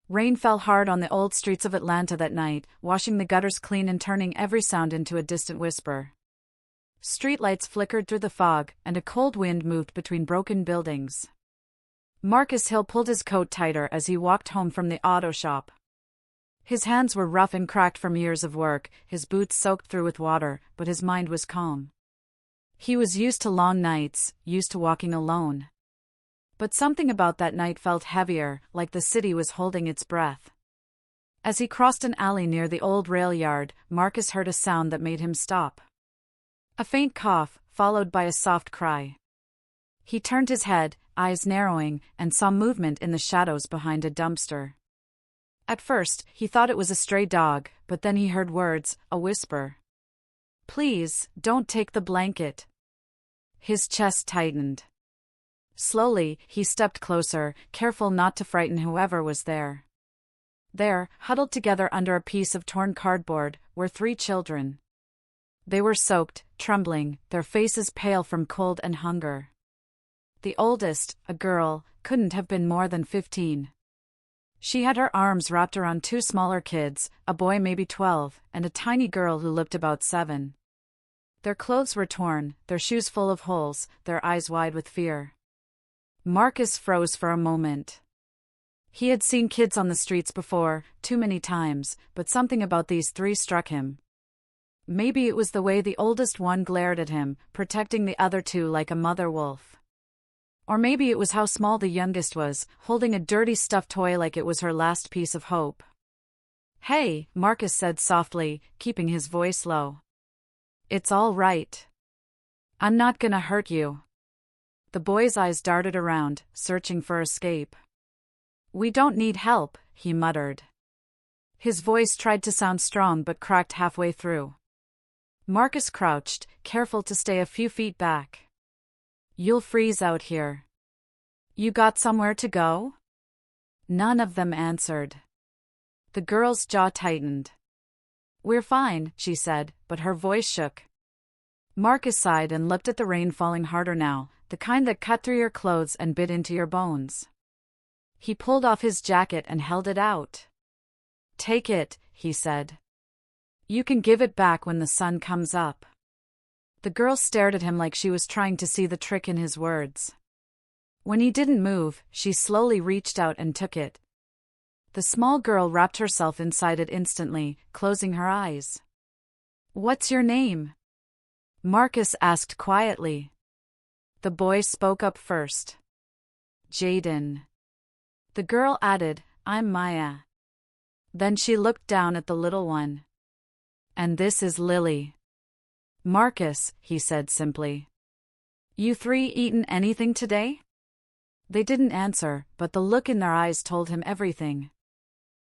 Rain fell hard on the old streets of Atlanta that night, washing the gutters clean and turning every sound into a distant whisper. Streetlights flickered through the fog, and a cold wind moved between broken buildings. Marcus Hill pulled his coat tighter as he walked home from the auto shop. His hands were rough and cracked from years of work, his boots soaked through with water, but his mind was calm. He was used to long nights, used to walking alone. But something about that night felt heavier, like the city was holding its breath. As he crossed an alley near the old rail yard, Marcus heard a sound that made him stop. A faint cough, followed by a soft cry. He turned his head, eyes narrowing, and saw movement in the shadows behind a dumpster. At first, he thought it was a stray dog, but then he heard words, a whisper. "Please, don't take the blanket." His chest tightened. Slowly, he stepped closer, careful not to frighten whoever was there. There, huddled together under a piece of torn cardboard, were 3 children. They were soaked, trembling, their faces pale from cold and hunger. The oldest, a girl, couldn't have been more than 15. She had her arms wrapped around 2 smaller kids, a boy maybe 12, and a tiny girl who looked about 7. Their clothes were torn, their shoes full of holes, their eyes wide with fear. Marcus froze for a moment. He had seen kids on the streets before, too many times, but something about these 3 struck him. Maybe it was the way the oldest one glared at him, protecting the other 2 like a mother wolf. Or maybe it was how small the youngest was, holding a dirty stuffed toy like it was her last piece of hope. "Hey," Marcus said softly, keeping his voice low. "It's all right. I'm not gonna hurt you." The boy's eyes darted around, searching for escape. "We don't need help," he muttered. His voice tried to sound strong but cracked halfway through. Marcus crouched, careful to stay a few feet back. "You'll freeze out here. You got somewhere to go?" None of them answered. The girl's jaw tightened. "We're fine," she said, but her voice shook. Marcus sighed and looked at the rain falling harder now, the kind that cut through your clothes and bit into your bones. He pulled off his jacket and held it out. "Take it," he said. "You can give it back when the sun comes up." The girl stared at him like she was trying to see the trick in his words. When he didn't move, she slowly reached out and took it. The small girl wrapped herself inside it instantly, closing her eyes. "What's your name?" Marcus asked quietly. The boy spoke up first. "Jaden." The girl added, "I'm Maya." Then she looked down at the little one. "And this is Lily." "Marcus," he said simply. "You 3 eaten anything today?" They didn't answer, but the look in their eyes told him everything.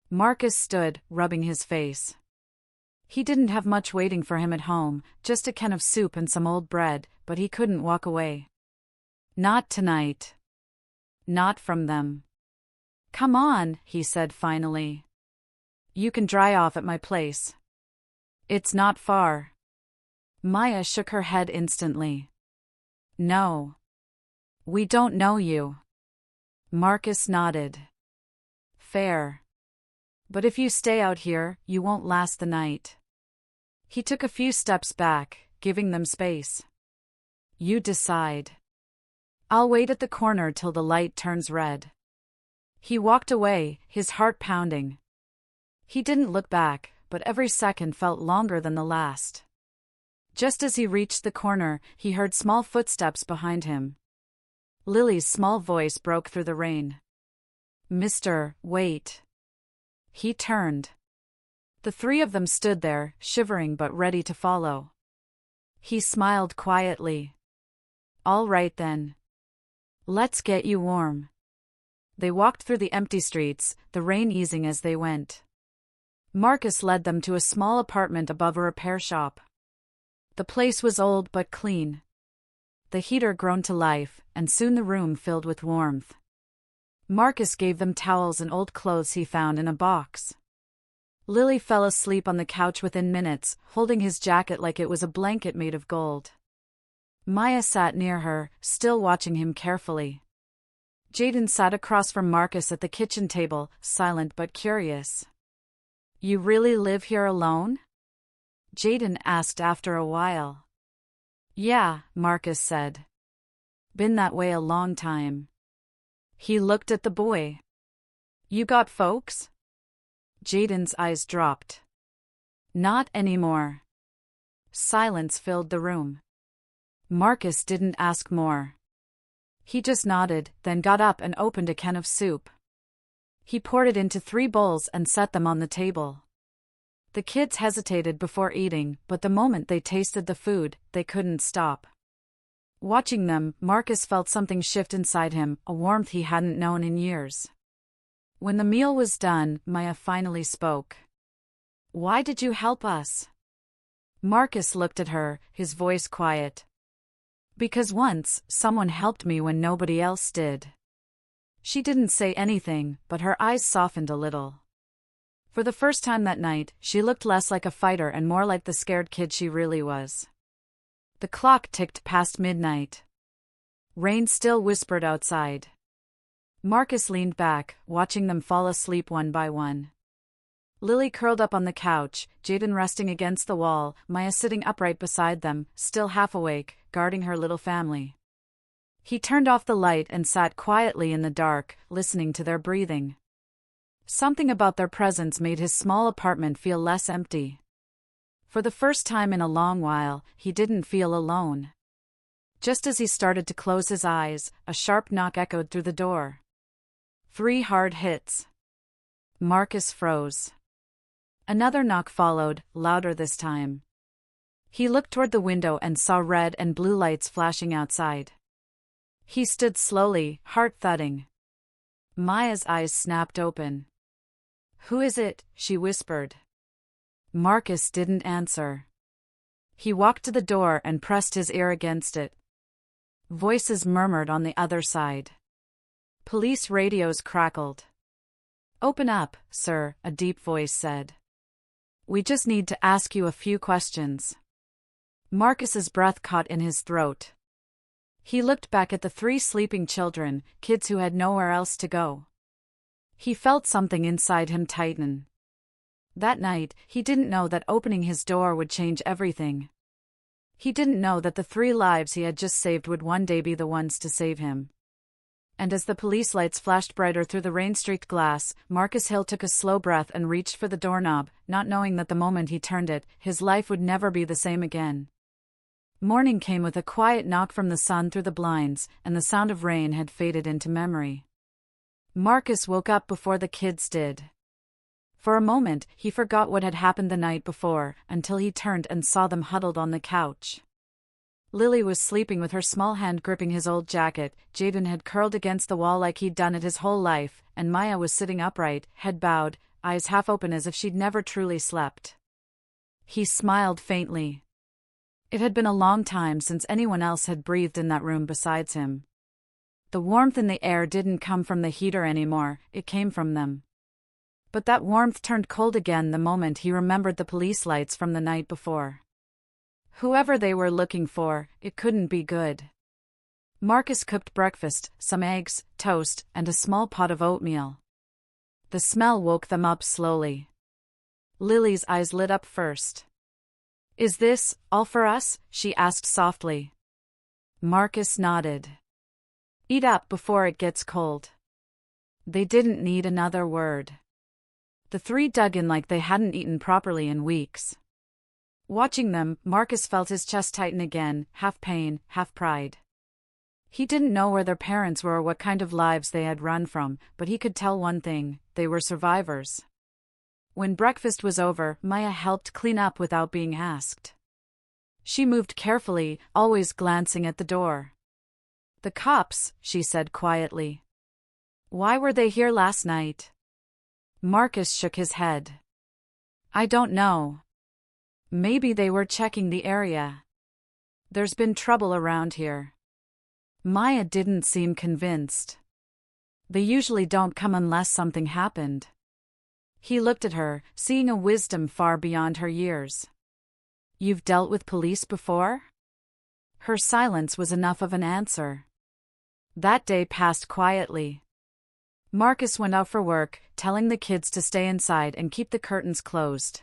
Marcus stood, rubbing his face. He didn't have much waiting for him at home, just a can of soup and some old bread, but he couldn't walk away. Not tonight. Not from them. "Come on," he said finally. "You can dry off at my place. It's not far." Maya shook her head instantly. "No. We don't know you." Marcus nodded. "Fair. But if you stay out here, you won't last the night." He took a few steps back, giving them space. "You decide. I'll wait at the corner till the light turns red." He walked away, his heart pounding. He didn't look back, but every second felt longer than the last. Just as he reached the corner, he heard small footsteps behind him. Lily's small voice broke through the rain. "Mister, wait." He turned. The 3 of them stood there, shivering but ready to follow. He smiled quietly. "All right then. Let's get you warm." They walked through the empty streets, the rain easing as they went. Marcus led them to a small apartment above a repair shop. The place was old but clean. The heater groaned to life, and soon the room filled with warmth. Marcus gave them towels and old clothes he found in a box. Lily fell asleep on the couch within minutes, holding his jacket like it was a blanket made of gold. Maya sat near her, still watching him carefully. Jaden sat across from Marcus at the kitchen table, silent but curious. You really live here alone? Jaden asked after a while. Yeah, Marcus said. Been that way a long time. He looked at the boy. You got folks? Jaden's eyes dropped. Not anymore. Silence filled the room. Marcus didn't ask more. He just nodded, then got up and opened a can of soup. He poured it into 3 bowls and set them on the table. The kids hesitated before eating, but the moment they tasted the food, they couldn't stop. Watching them, Marcus felt something shift inside him, a warmth he hadn't known in years. When the meal was done, Maya finally spoke. Why did you help us? Marcus looked at her, his voice quiet. Because once, someone helped me when nobody else did. She didn't say anything, but her eyes softened a little. For the first time that night, she looked less like a fighter and more like the scared kid she really was. The clock ticked past midnight. Rain still whispered outside. Marcus leaned back, watching them fall asleep one by one. Lily curled up on the couch, Jaden resting against the wall, Maya sitting upright beside them, still half awake, guarding her little family. He turned off the light and sat quietly in the dark, listening to their breathing. Something about their presence made his small apartment feel less empty. For the first time in a long while, he didn't feel alone. Just as he started to close his eyes, a sharp knock echoed through the door. 3 hard hits. Marcus froze. Another knock followed, louder this time. He looked toward the window and saw red and blue lights flashing outside. He stood slowly, heart thudding. Maya's eyes snapped open. Who is it? She whispered. Marcus didn't answer. He walked to the door and pressed his ear against it. Voices murmured on the other side. Police radios crackled. Open up, sir, a deep voice said. We just need to ask you a few questions. Marcus's breath caught in his throat. He looked back at the 3 sleeping children, kids who had nowhere else to go. He felt something inside him tighten. That night, he didn't know that opening his door would change everything. He didn't know that the 3 lives he had just saved would one day be the ones to save him. And as the police lights flashed brighter through the rain-streaked glass, Marcus Hill took a slow breath and reached for the doorknob, not knowing that the moment he turned it, his life would never be the same again. Morning came with a quiet knock from the sun through the blinds, and the sound of rain had faded into memory. Marcus woke up before the kids did. For a moment, he forgot what had happened the night before, until he turned and saw them huddled on the couch. Lily was sleeping with her small hand gripping his old jacket, Jaden had curled against the wall like he'd done it his whole life, and Maya was sitting upright, head bowed, eyes half open as if she'd never truly slept. He smiled faintly. It had been a long time since anyone else had breathed in that room besides him. The warmth in the air didn't come from the heater anymore, it came from them. But that warmth turned cold again the moment he remembered the police lights from the night before. Whoever they were looking for, it couldn't be good. Marcus cooked breakfast, some eggs, toast, and a small pot of oatmeal. The smell woke them up slowly. Lily's eyes lit up first. Is this all for us? She asked softly. Marcus nodded. Eat up before it gets cold. They didn't need another word. The 3 dug in like they hadn't eaten properly in weeks. Watching them, Marcus felt his chest tighten again, half pain, half pride. He didn't know where their parents were or what kind of lives they had run from, but he could tell one thing: they were survivors. When breakfast was over, Maya helped clean up without being asked. She moved carefully, always glancing at the door. The cops, she said quietly. Why were they here last night? Marcus shook his head. I don't know. Maybe they were checking the area. There's been trouble around here. Maya didn't seem convinced. They usually don't come unless something happened. He looked at her, seeing a wisdom far beyond her years. You've dealt with police before? Her silence was enough of an answer. That day passed quietly. Marcus went out for work, telling the kids to stay inside and keep the curtains closed.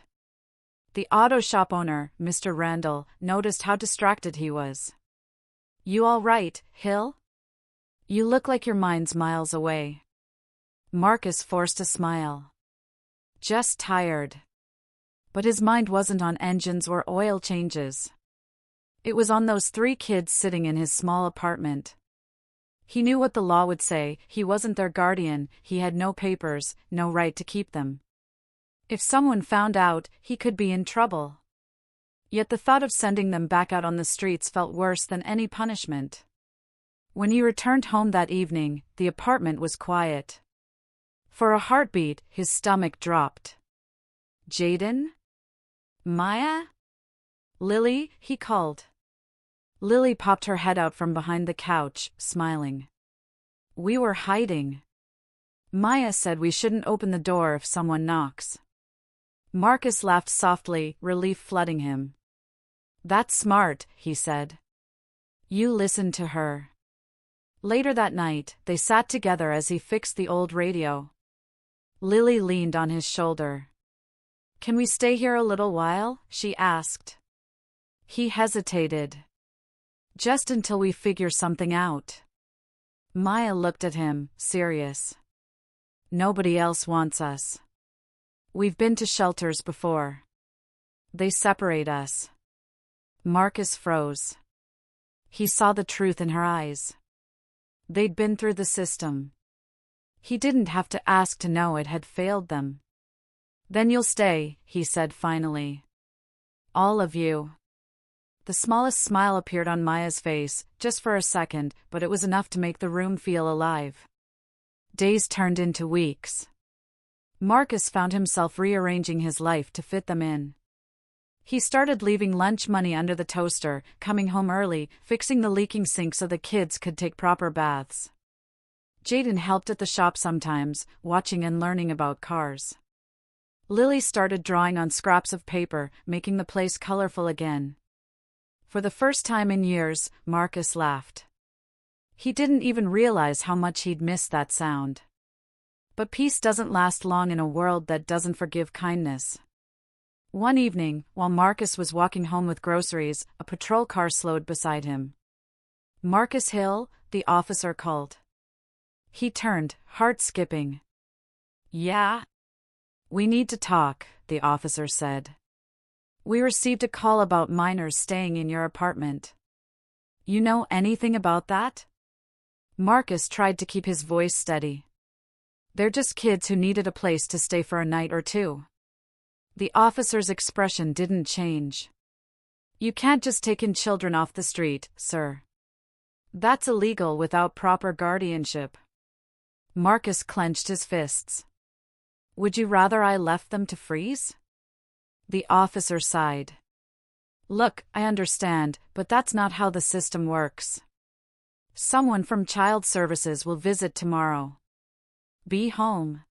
The auto shop owner, Mr. Randall, noticed how distracted he was. "You all right, Hill? You look like your mind's miles away." Marcus forced a smile. "Just tired." But his mind wasn't on engines or oil changes. It was on those 3 kids sitting in his small apartment. He knew what the law would say. He wasn't their guardian, he had no papers, no right to keep them. If someone found out, he could be in trouble. Yet the thought of sending them back out on the streets felt worse than any punishment. When he returned home that evening, the apartment was quiet. For a heartbeat, his stomach dropped. "Jaden? Maya? Lily?" he called. Lily popped her head out from behind the couch, smiling. "We were hiding. Maya said we shouldn't open the door if someone knocks." Marcus laughed softly, relief flooding him. "That's smart," he said. "You listened to her." Later that night, they sat together as he fixed the old radio. Lily leaned on his shoulder. "Can we stay here a little while?" she asked. He hesitated. "Just until we figure something out." Maya looked at him, serious. "Nobody else wants us. We've been to shelters before. They separate us." Marcus froze. He saw the truth in her eyes. They'd been through the system. He didn't have to ask to know it had failed them. "Then you'll stay," he said finally. "All of you." The smallest smile appeared on Maya's face, just for a second, but it was enough to make the room feel alive. Days turned into weeks. Marcus found himself rearranging his life to fit them in. He started leaving lunch money under the toaster, coming home early, fixing the leaking sink so the kids could take proper baths. Jaden helped at the shop sometimes, watching and learning about cars. Lily started drawing on scraps of paper, making the place colorful again. For the first time in years, Marcus laughed. He didn't even realize how much he'd missed that sound. But peace doesn't last long in a world that doesn't forgive kindness. One evening, while Marcus was walking home with groceries, a patrol car slowed beside him. "Marcus Hill?" the officer called. He turned, heart skipping. "Yeah?" "We need to talk," the officer said. "We received a call about minors staying in your apartment. You know anything about that?" Marcus tried to keep his voice steady. "They're just kids who needed a place to stay for a night or two." The officer's expression didn't change. "You can't just take in children off the street, sir. That's illegal without proper guardianship." Marcus clenched his fists. "Would you rather I left them to freeze?" The officer sighed. "Look, I understand, but that's not how the system works. Someone from Child Services will visit tomorrow. Be home."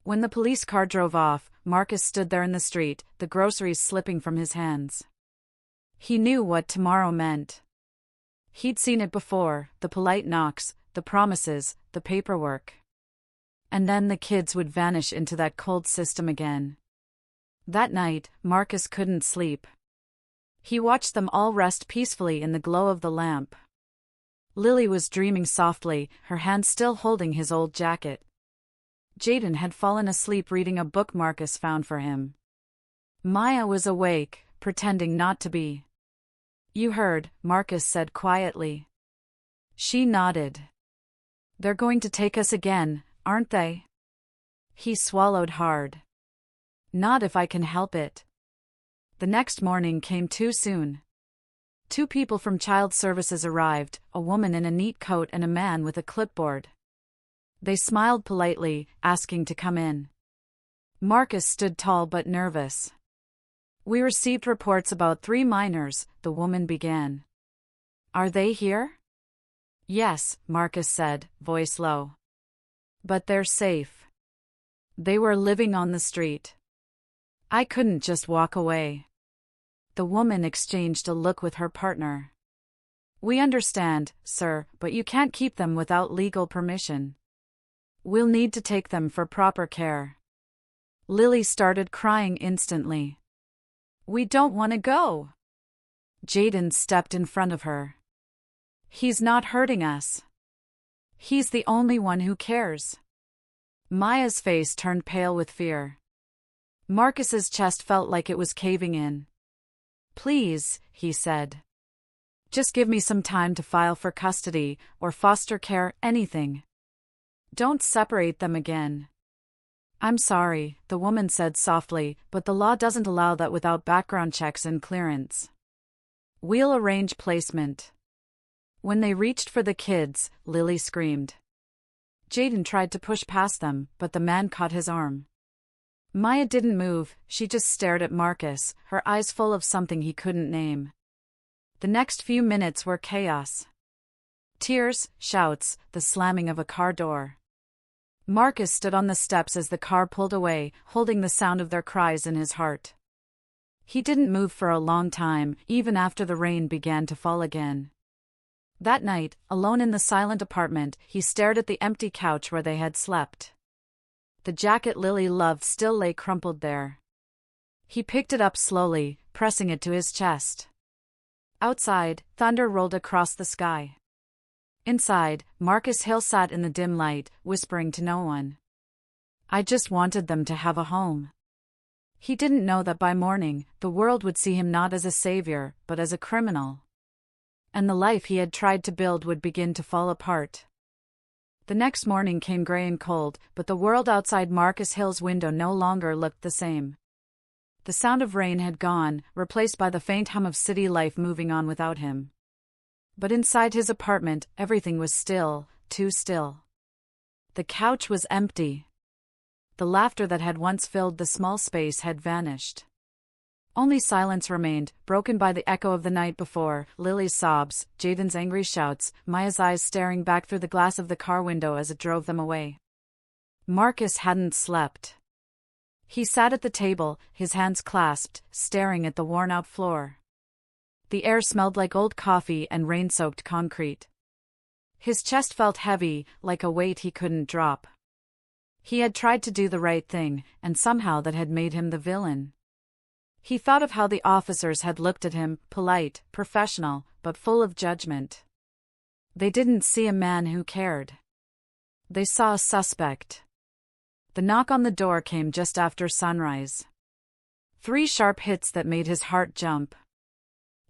When the police car drove off, Marcus stood there in the street, the groceries slipping from his hands. He knew what tomorrow meant. He'd seen it before, the polite knocks, the promises, the paperwork. And then the kids would vanish into that cold system again. That night, Marcus couldn't sleep. He watched them all rest peacefully in the glow of the lamp. Lily was dreaming softly, her hand still holding his old jacket. Jaden had fallen asleep reading a book Marcus found for him. Maya was awake, pretending not to be. "You heard," Marcus said quietly. She nodded. "They're going to take us again, aren't they?" He swallowed hard. "Not if I can help it." The next morning came too soon. 2 people from Child Services arrived, a woman in a neat coat and a man with a clipboard. They smiled politely, asking to come in. Marcus stood tall but nervous. "We received reports about 3 minors," the woman began. "Are they here?" "Yes," Marcus said, voice low. "But they're safe. They were living on the street. I couldn't just walk away." The woman exchanged a look with her partner. We understand, sir, but you can't keep them without legal permission. We'll need to take them for proper care. Lily started crying instantly. We don't want to go. Jaden stepped in front of her. He's not hurting us. He's the only one who cares. Maya's face turned pale with fear. Marcus's chest felt like it was caving in. Please, he said. Just give me some time to file for custody, or foster care, anything. Don't separate them again. I'm sorry, the woman said softly, but the law doesn't allow that without background checks and clearance. We'll arrange placement. When they reached for the kids, Lily screamed. Jaden tried to push past them, but the man caught his arm. Maya didn't move, she just stared at Marcus, her eyes full of something he couldn't name. The next few minutes were chaos. Tears, shouts, the slamming of a car door. Marcus stood on the steps as the car pulled away, holding the sound of their cries in his heart. He didn't move for a long time, even after the rain began to fall again. That night, alone in the silent apartment, he stared at the empty couch where they had slept. The jacket Lily loved still lay crumpled there. He picked it up slowly, pressing it to his chest. Outside, thunder rolled across the sky. Inside, Marcus Hill sat in the dim light, whispering to no one. I just wanted them to have a home. He didn't know that by morning, the world would see him not as a savior, but as a criminal. And the life he had tried to build would begin to fall apart. The next morning came gray and cold, but the world outside Marcus Hill's window no longer looked the same. The sound of rain had gone, replaced by the faint hum of city life moving on without him. But inside his apartment, everything was still, too still. The couch was empty. The laughter that had once filled the small space had vanished. Only silence remained, broken by the echo of the night before, Lily's sobs, Jaden's angry shouts, Maya's eyes staring back through the glass of the car window as it drove them away. Marcus hadn't slept. He sat at the table, his hands clasped, staring at the worn-out floor. The air smelled like old coffee and rain-soaked concrete. His chest felt heavy, like a weight he couldn't drop. He had tried to do the right thing, and somehow that had made him the villain. He thought of how the officers had looked at him, polite, professional, but full of judgment. They didn't see a man who cared. They saw a suspect. The knock on the door came just after sunrise. 3 sharp hits that made his heart jump.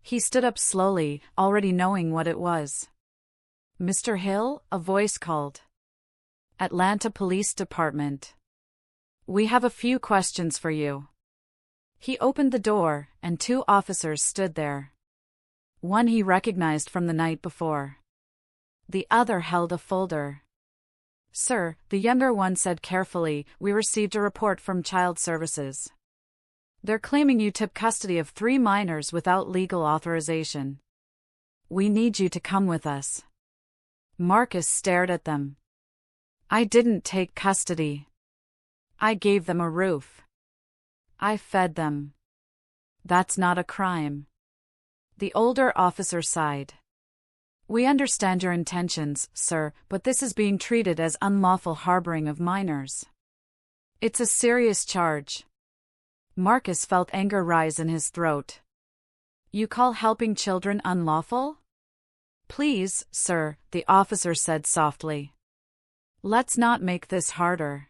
He stood up slowly, already knowing what it was. Mr. Hill, a voice called. Atlanta Police Department. We have a few questions for you. He opened the door, and 2 officers stood there. One he recognized from the night before. The other held a folder. Sir, the younger one said carefully, we received a report from Child Services. They're claiming you took custody of 3 minors without legal authorization. We need you to come with us. Marcus stared at them. I didn't take custody. I gave them a roof. I fed them. That's not a crime. The older officer sighed. We understand your intentions, sir, but this is being treated as unlawful harboring of minors. It's a serious charge. Marcus felt anger rise in his throat. You call helping children unlawful? Please, sir, the officer said softly. Let's not make this harder.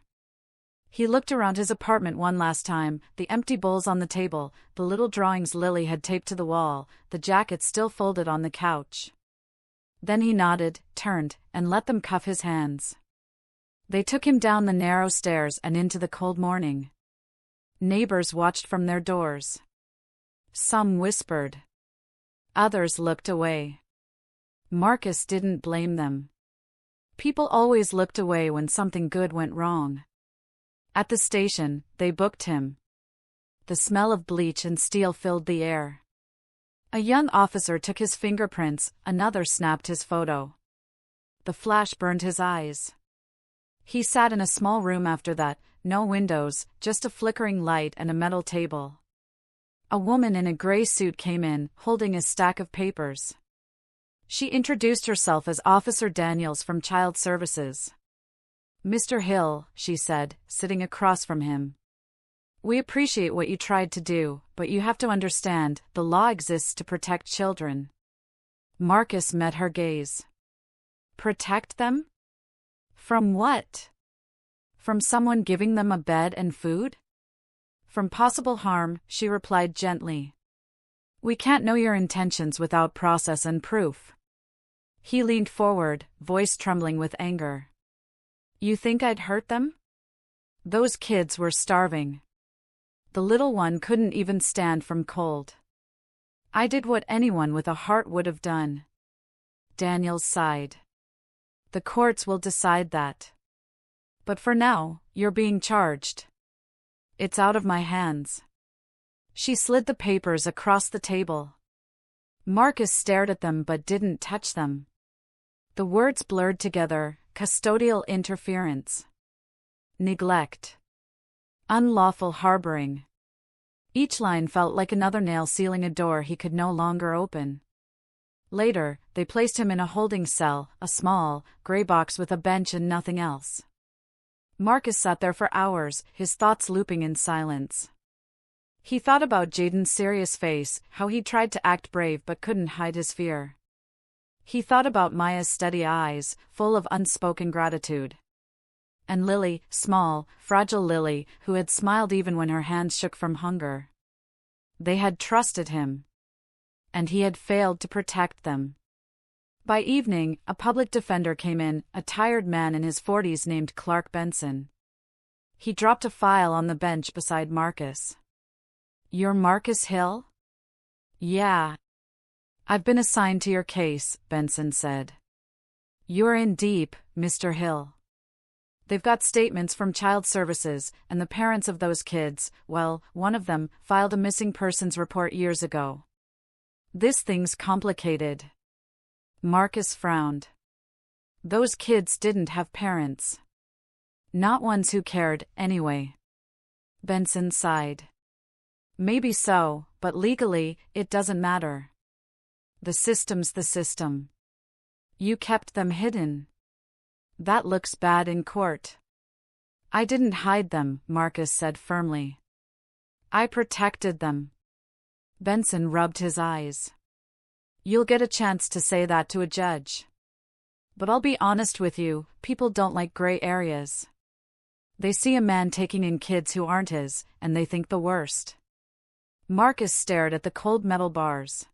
He looked around his apartment one last time, the empty bowls on the table, the little drawings Lily had taped to the wall, the jacket still folded on the couch. Then he nodded, turned, and let them cuff his hands. They took him down the narrow stairs and into the cold morning. Neighbors watched from their doors. Some whispered. Others looked away. Marcus didn't blame them. People always looked away when something good went wrong. At the station, they booked him. The smell of bleach and steel filled the air. A young officer took his fingerprints, another snapped his photo. The flash burned his eyes. He sat in a small room after that, no windows, just a flickering light and a metal table. A woman in a gray suit came in, holding a stack of papers. She introduced herself as Officer Daniels from Child Services. "Mr. Hill," she said, sitting across from him. "We appreciate what you tried to do, but you have to understand, the law exists to protect children." Marcus met her gaze. "Protect them? From what? From someone giving them a bed and food?" "From possible harm," she replied gently. "We can't know your intentions without process and proof." He leaned forward, voice trembling with anger. "You think I'd hurt them? Those kids were starving. The little one couldn't even stand from cold. I did what anyone with a heart would have done." Daniels sighed. "The courts will decide that. But for now, you're being charged. It's out of my hands." She slid the papers across the table. Marcus stared at them but didn't touch them. The words blurred together: custodial interference, neglect, unlawful harboring. Each line felt like another nail sealing a door he could no longer open. Later, they placed him in a holding cell, a small, gray box with a bench and nothing else. Marcus sat there for hours, his thoughts looping in silence. He thought about Jaden's serious face, how he tried to act brave but couldn't hide his fear. He thought about Maya's steady eyes, full of unspoken gratitude. And Lily, small, fragile Lily, who had smiled even when her hands shook from hunger. They had trusted him. And he had failed to protect them. By evening, a public defender came in, a tired man in his 40s named Clark Benson. He dropped a file on the bench beside Marcus. "You're Marcus Hill?" "Yeah. I've been assigned to your case," Benson said. "You're in deep, Mr. Hill. They've got statements from Child Services, and the parents of those kids, well, one of them, filed a missing persons report years ago. This thing's complicated." Marcus frowned. Those kids didn't have parents. Not ones who cared, anyway. Benson sighed. "Maybe so, but legally, it doesn't matter. The system's the system. You kept them hidden. That looks bad in court." "I didn't hide them," Marcus said firmly. "I protected them." Benson rubbed his eyes. "You'll get a chance to say that to a judge. But I'll be honest with you, people don't like gray areas. They see a man taking in kids who aren't his, and they think the worst." Marcus stared at the cold metal bars.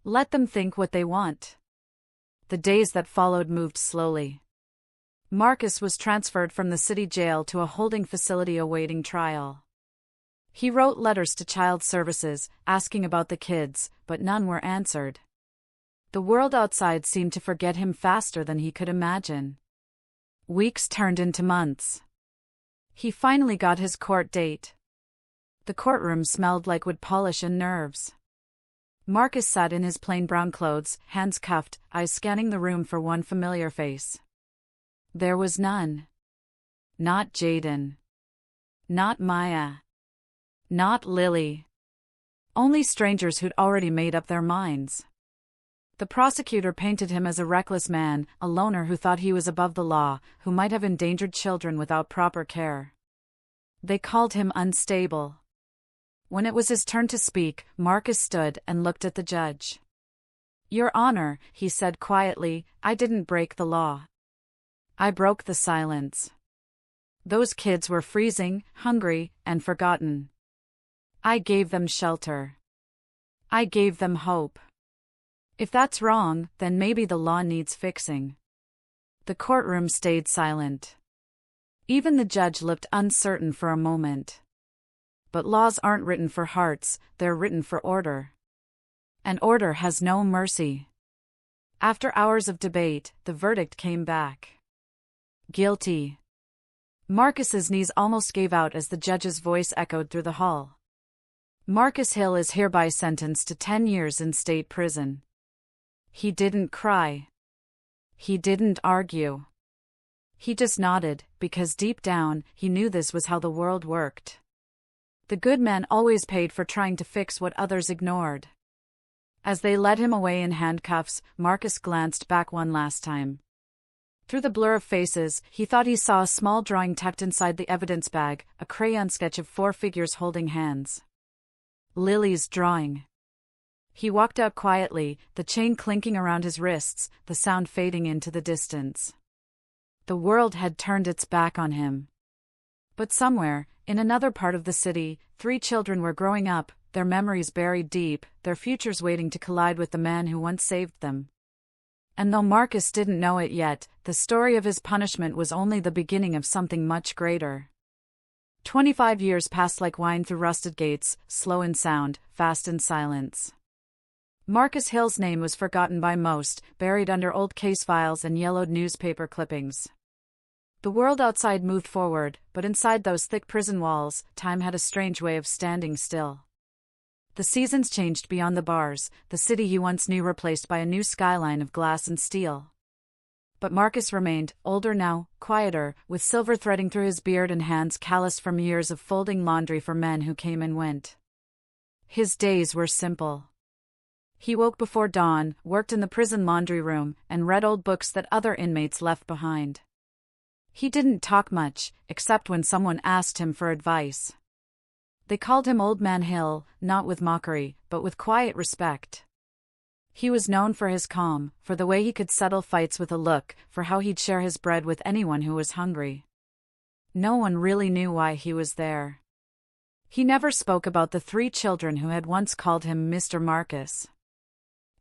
Let them think what they want. The days that followed moved slowly. Marcus was transferred from the city jail to a holding facility awaiting trial. He wrote letters to Child Services, asking about the kids, but none were answered. The world outside seemed to forget him faster than he could imagine. Weeks turned into months. He finally got his court date. The courtroom smelled like wood polish and nerves. Marcus sat in his plain brown clothes, hands cuffed, eyes scanning the room for one familiar face. There was none. Not Jaden. Not Maya. Not Lily. Only strangers who'd already made up their minds. The prosecutor painted him as a reckless man, a loner who thought he was above the law, who might have endangered children without proper care. They called him unstable. When it was his turn to speak, Marcus stood and looked at the judge. "Your Honor," he said quietly, "I didn't break the law. I broke the silence. Those kids were freezing, hungry, and forgotten. I gave them shelter. I gave them hope. If that's wrong, then maybe the law needs fixing." The courtroom stayed silent. Even the judge looked uncertain for a moment. But laws aren't written for hearts, they're written for order. And order has no mercy. After hours of debate, the verdict came back. Guilty. Marcus's knees almost gave out as the judge's voice echoed through the hall. Marcus Hill is hereby sentenced to 10 years in state prison. He didn't cry. He didn't argue. He just nodded, because deep down, he knew this was how the world worked. The good man always paid for trying to fix what others ignored. As they led him away in handcuffs, Marcus glanced back one last time. Through the blur of faces, he thought he saw a small drawing tucked inside the evidence bag, a crayon sketch of 4 figures holding hands. Lily's drawing. He walked out quietly, the chain clinking around his wrists, the sound fading into the distance. The world had turned its back on him. But somewhere, in another part of the city, 3 children were growing up, their memories buried deep, their futures waiting to collide with the man who once saved them. And though Marcus didn't know it yet, the story of his punishment was only the beginning of something much greater. 25 years passed like wine through rusted gates, slow in sound, fast in silence. Marcus Hill's name was forgotten by most, buried under old case files and yellowed newspaper clippings. The world outside moved forward, but inside those thick prison walls, time had a strange way of standing still. The seasons changed beyond the bars, the city he once knew replaced by a new skyline of glass and steel. But Marcus remained, older now, quieter, with silver threading through his beard and hands calloused from years of folding laundry for men who came and went. His days were simple. He woke before dawn, worked in the prison laundry room, and read old books that other inmates left behind. He didn't talk much, except when someone asked him for advice. They called him Old Man Hill, not with mockery, but with quiet respect. He was known for his calm, for the way he could settle fights with a look, for how he'd share his bread with anyone who was hungry. No one really knew why he was there. He never spoke about the 3 children who had once called him Mr. Marcus.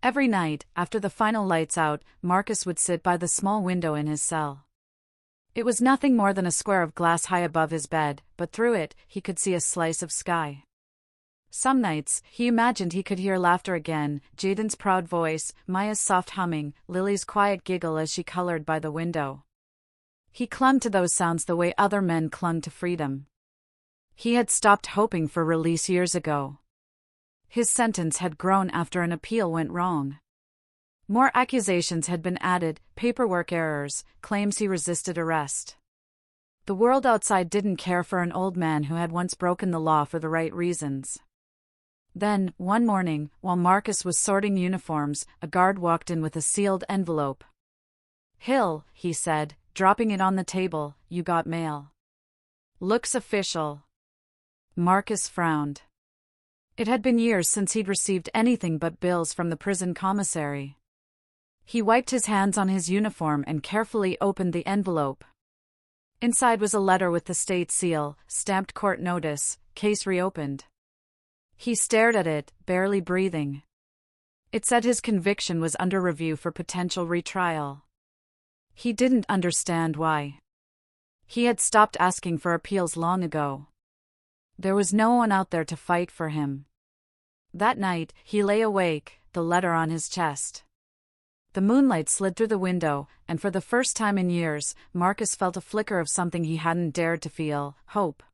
Every night, after the final lights out, Marcus would sit by the small window in his cell. It was nothing more than a square of glass high above his bed, but through it, he could see a slice of sky. Some nights, he imagined he could hear laughter again, Jaden's proud voice, Maya's soft humming, Lily's quiet giggle as she colored by the window. He clung to those sounds the way other men clung to freedom. He had stopped hoping for release years ago. His sentence had grown after an appeal went wrong. More accusations had been added, paperwork errors, claims he resisted arrest. The world outside didn't care for an old man who had once broken the law for the right reasons. Then, one morning, while Marcus was sorting uniforms, a guard walked in with a sealed envelope. "Hill," he said, dropping it on the table, "you got mail." "Looks official." Marcus frowned. It had been years since he'd received anything but bills from the prison commissary. He wiped his hands on his uniform and carefully opened the envelope. Inside was a letter with the state seal, stamped court notice, case reopened. He stared at it, barely breathing. It said his conviction was under review for potential retrial. He didn't understand why. He had stopped asking for appeals long ago. There was no one out there to fight for him. That night, he lay awake, the letter on his chest. The moonlight slid through the window, and for the first time in years, Marcus felt a flicker of something he hadn't dared to feel, hope.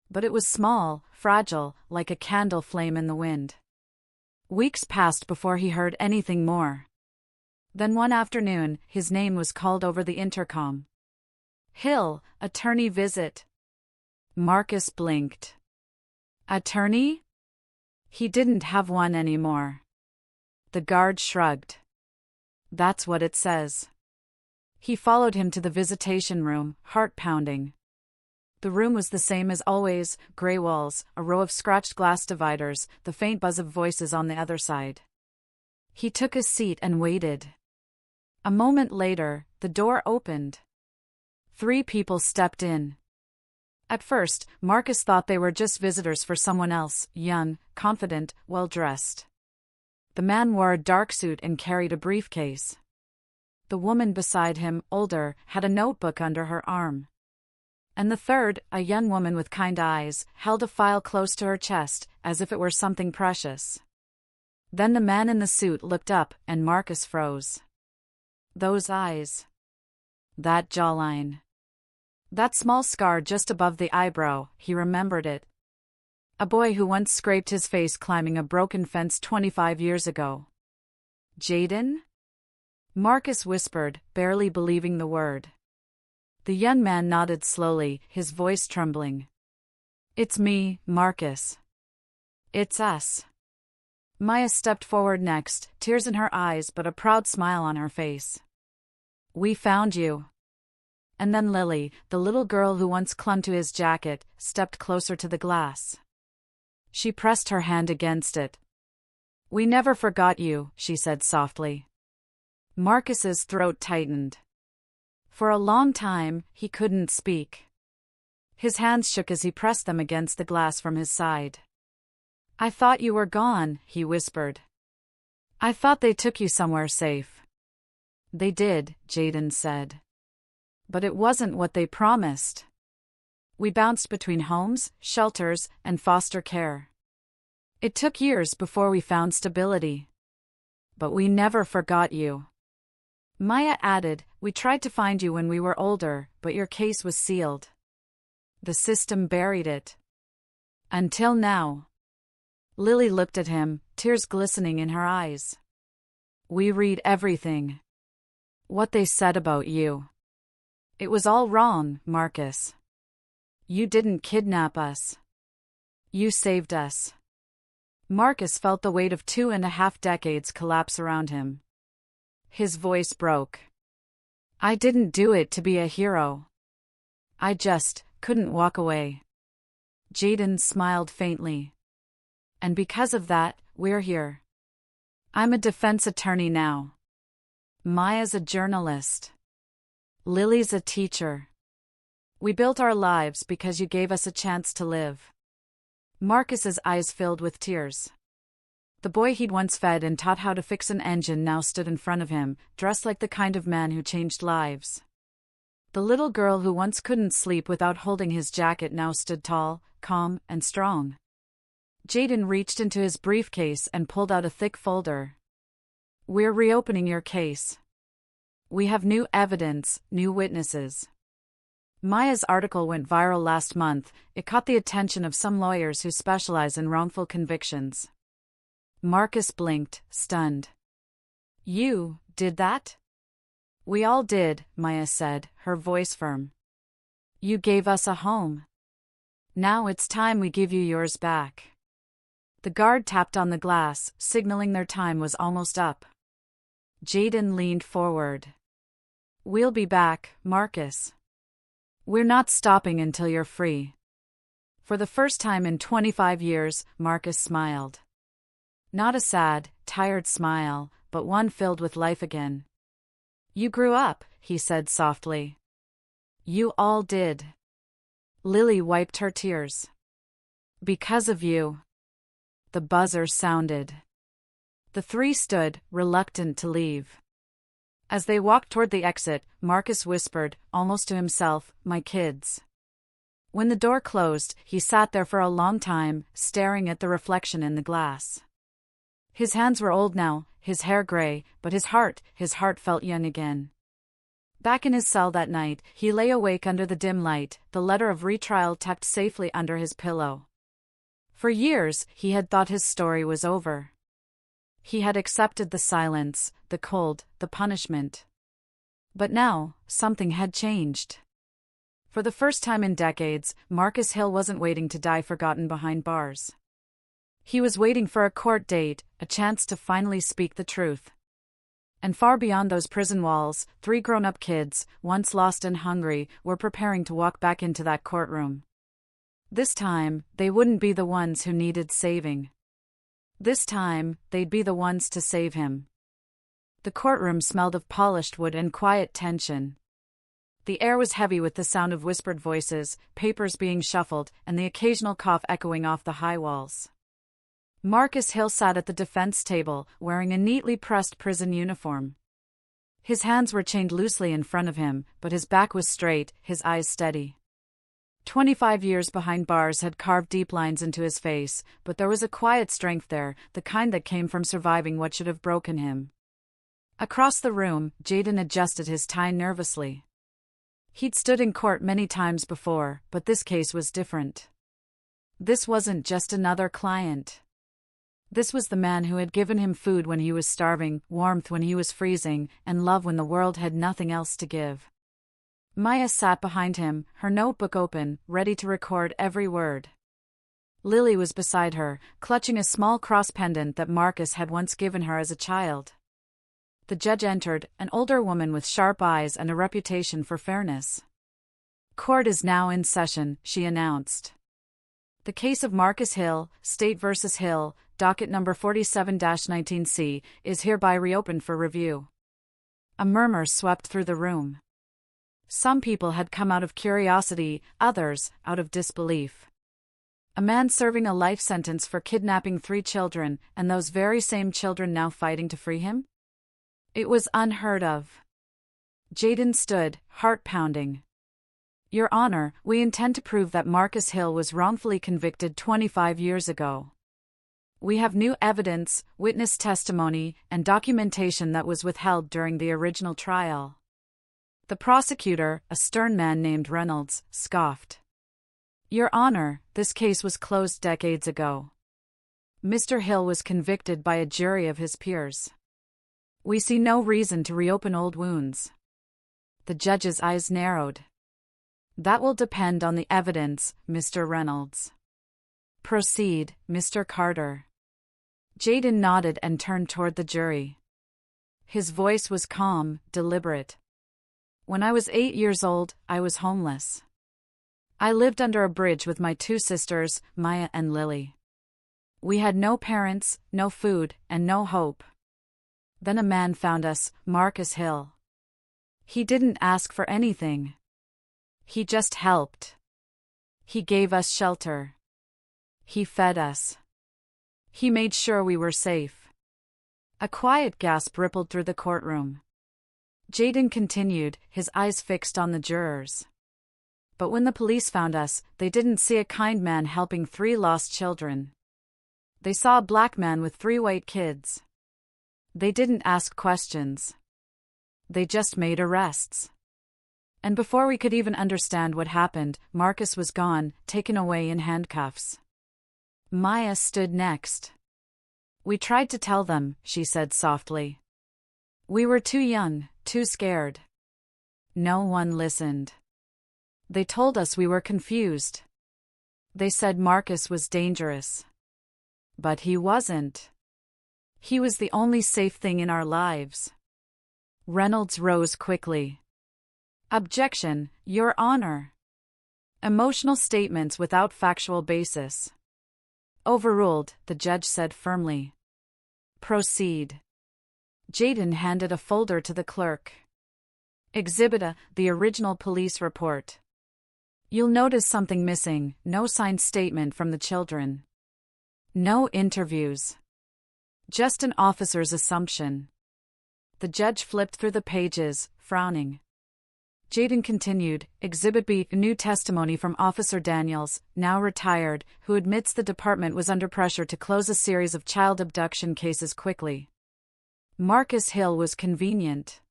But it was small, fragile, like a candle flame in the wind. Weeks passed before he heard anything more. Then one afternoon, his name was called over the intercom. "Hill, attorney visit." Marcus blinked. Attorney? He didn't have one anymore. The guard shrugged. "That's what it says." He followed him to the visitation room, heart pounding. The room was the same as always, gray walls, a row of scratched glass dividers, the faint buzz of voices on the other side. He took a seat and waited. A moment later, the door opened. 3 people stepped in. At first, Marcus thought they were just visitors for someone else, young, confident, well-dressed. The man wore a dark suit and carried a briefcase. The woman beside him, older, had a notebook under her arm. And the third, a young woman with kind eyes, held a file close to her chest, as if it were something precious. Then the man in the suit looked up, and Marcus froze. Those eyes. That jawline. That small scar just above the eyebrow, he remembered it. A boy who once scraped his face climbing a broken fence 25 years ago. Jaden? Marcus whispered, barely believing the word. The young man nodded slowly, his voice trembling. "It's me, Marcus. It's us." Maya stepped forward next, tears in her eyes but a proud smile on her face. "We found you." And then Lily, the little girl who once clung to his jacket, stepped closer to the glass. She pressed her hand against it. "We never forgot you," she said softly. Marcus's throat tightened. For a long time, he couldn't speak. His hands shook as he pressed them against the glass from his side. "I thought you were gone," he whispered. "I thought they took you somewhere safe." "They did," Jaden said. "But it wasn't what they promised. We bounced between homes, shelters, and foster care. It took years before we found stability. But we never forgot you." Maya added, "We tried to find you when we were older, but your case was sealed. The system buried it. Until now." Lily looked at him, tears glistening in her eyes. "We read everything. What they said about you. It was all wrong, Marcus. You didn't kidnap us. You saved us." Marcus felt the weight of 2.5 decades collapse around him. His voice broke. "I didn't do it to be a hero. I just couldn't walk away." Jaden smiled faintly. "And because of that, we're here. I'm a defense attorney now. Maya's a journalist. Lily's a teacher. We built our lives because you gave us a chance to live." Marcus's eyes filled with tears. The boy he'd once fed and taught how to fix an engine now stood in front of him, dressed like the kind of man who changed lives. The little girl who once couldn't sleep without holding his jacket now stood tall, calm, and strong. Jaden reached into his briefcase and pulled out a thick folder. "We're reopening your case. We have new evidence, new witnesses." Maya's article went viral last month. It caught the attention of some lawyers who specialize in wrongful convictions. Marcus blinked, stunned. "You did that?" "We all did," Maya said, her voice firm. "You gave us a home. Now it's time we give you yours back." The guard tapped on the glass, signaling their time was almost up. Jaden leaned forward. "We'll be back, Marcus. We're not stopping until you're free." For the first time in 25 years, Marcus smiled. Not a sad, tired smile, but one filled with life again. "You grew up," he said softly. "You all did." Lily wiped her tears. "Because of you." The buzzer sounded. The three stood, reluctant to leave. As they walked toward the exit, Marcus whispered, almost to himself, "My kids." When the door closed, he sat there for a long time, staring at the reflection in the glass. His hands were old now, his hair gray, but his heart felt young again. Back in his cell that night, he lay awake under the dim light, the letter of retrial tucked safely under his pillow. For years, he had thought his story was over. He had accepted the silence, the cold, the punishment. But now, something had changed. For the first time in decades, Marcus Hill wasn't waiting to die forgotten behind bars. He was waiting for a court date, a chance to finally speak the truth. And far beyond those prison walls, 3 grown-up kids, once lost and hungry, were preparing to walk back into that courtroom. This time, they wouldn't be the ones who needed saving. This time, they'd be the ones to save him. The courtroom smelled of polished wood and quiet tension. The air was heavy with the sound of whispered voices, papers being shuffled, and the occasional cough echoing off the high walls. Marcus Hill sat at the defense table, wearing a neatly pressed prison uniform. His hands were chained loosely in front of him, but his back was straight, his eyes steady. 25 years behind bars had carved deep lines into his face, but there was a quiet strength there, the kind that came from surviving what should have broken him. Across the room, Jaden adjusted his tie nervously. He'd stood in court many times before, but this case was different. This wasn't just another client. This was the man who had given him food when he was starving, warmth when he was freezing, and love when the world had nothing else to give. Maya sat behind him, her notebook open, ready to record every word. Lily was beside her, clutching a small cross pendant that Marcus had once given her as a child. The judge entered, an older woman with sharp eyes and a reputation for fairness. "Court is now in session," she announced. "The case of Marcus Hill, State v. Hill, docket number 47-19C, is hereby reopened for review." A murmur swept through the room. Some people had come out of curiosity, others out of disbelief. A man serving a life sentence for kidnapping 3 children, and those very same children now fighting to free him? It was unheard of. Jaden stood, heart pounding. "Your Honor, we intend to prove that Marcus Hill was wrongfully convicted 25 years ago. We have new evidence, witness testimony, and documentation that was withheld during the original trial." The prosecutor, a stern man named Reynolds, scoffed. "Your Honor, this case was closed decades ago. Mr. Hill was convicted by a jury of his peers. We see no reason to reopen old wounds." The judge's eyes narrowed. "That will depend on the evidence, Mr. Reynolds." "Proceed, Mr. Carter." Jaden nodded and turned toward the jury. His voice was calm, deliberate. "When I was 8 years old, I was homeless. I lived under a bridge with my 2 sisters, Maya and Lily. We had no parents, no food, and no hope. Then a man found us, Marcus Hill. He didn't ask for anything. He just helped. He gave us shelter. He fed us. He made sure we were safe." A quiet gasp rippled through the courtroom. Jaden continued, his eyes fixed on the jurors. "But when the police found us, they didn't see a kind man helping 3 lost children. They saw a black man with 3 white kids. They didn't ask questions. They just made arrests. And before we could even understand what happened, Marcus was gone, taken away in handcuffs." Maya stood next. "We tried to tell them," she said softly. "We were too young, too scared. No one listened. They told us we were confused. They said Marcus was dangerous. But he wasn't. He was the only safe thing in our lives." Reynolds rose quickly. "Objection, Your Honor. Emotional statements without factual basis." "Overruled," the judge said firmly. "Proceed." Jaden handed a folder to the clerk. "Exhibit A, the original police report. You'll notice something missing: no signed statement from the children. No interviews. Just an officer's assumption." The judge flipped through the pages, frowning. Jaden continued, "Exhibit B, new testimony from Officer Daniels, now retired, who admits the department was under pressure to close a series of child abduction cases quickly. Marcus Hill was convenient.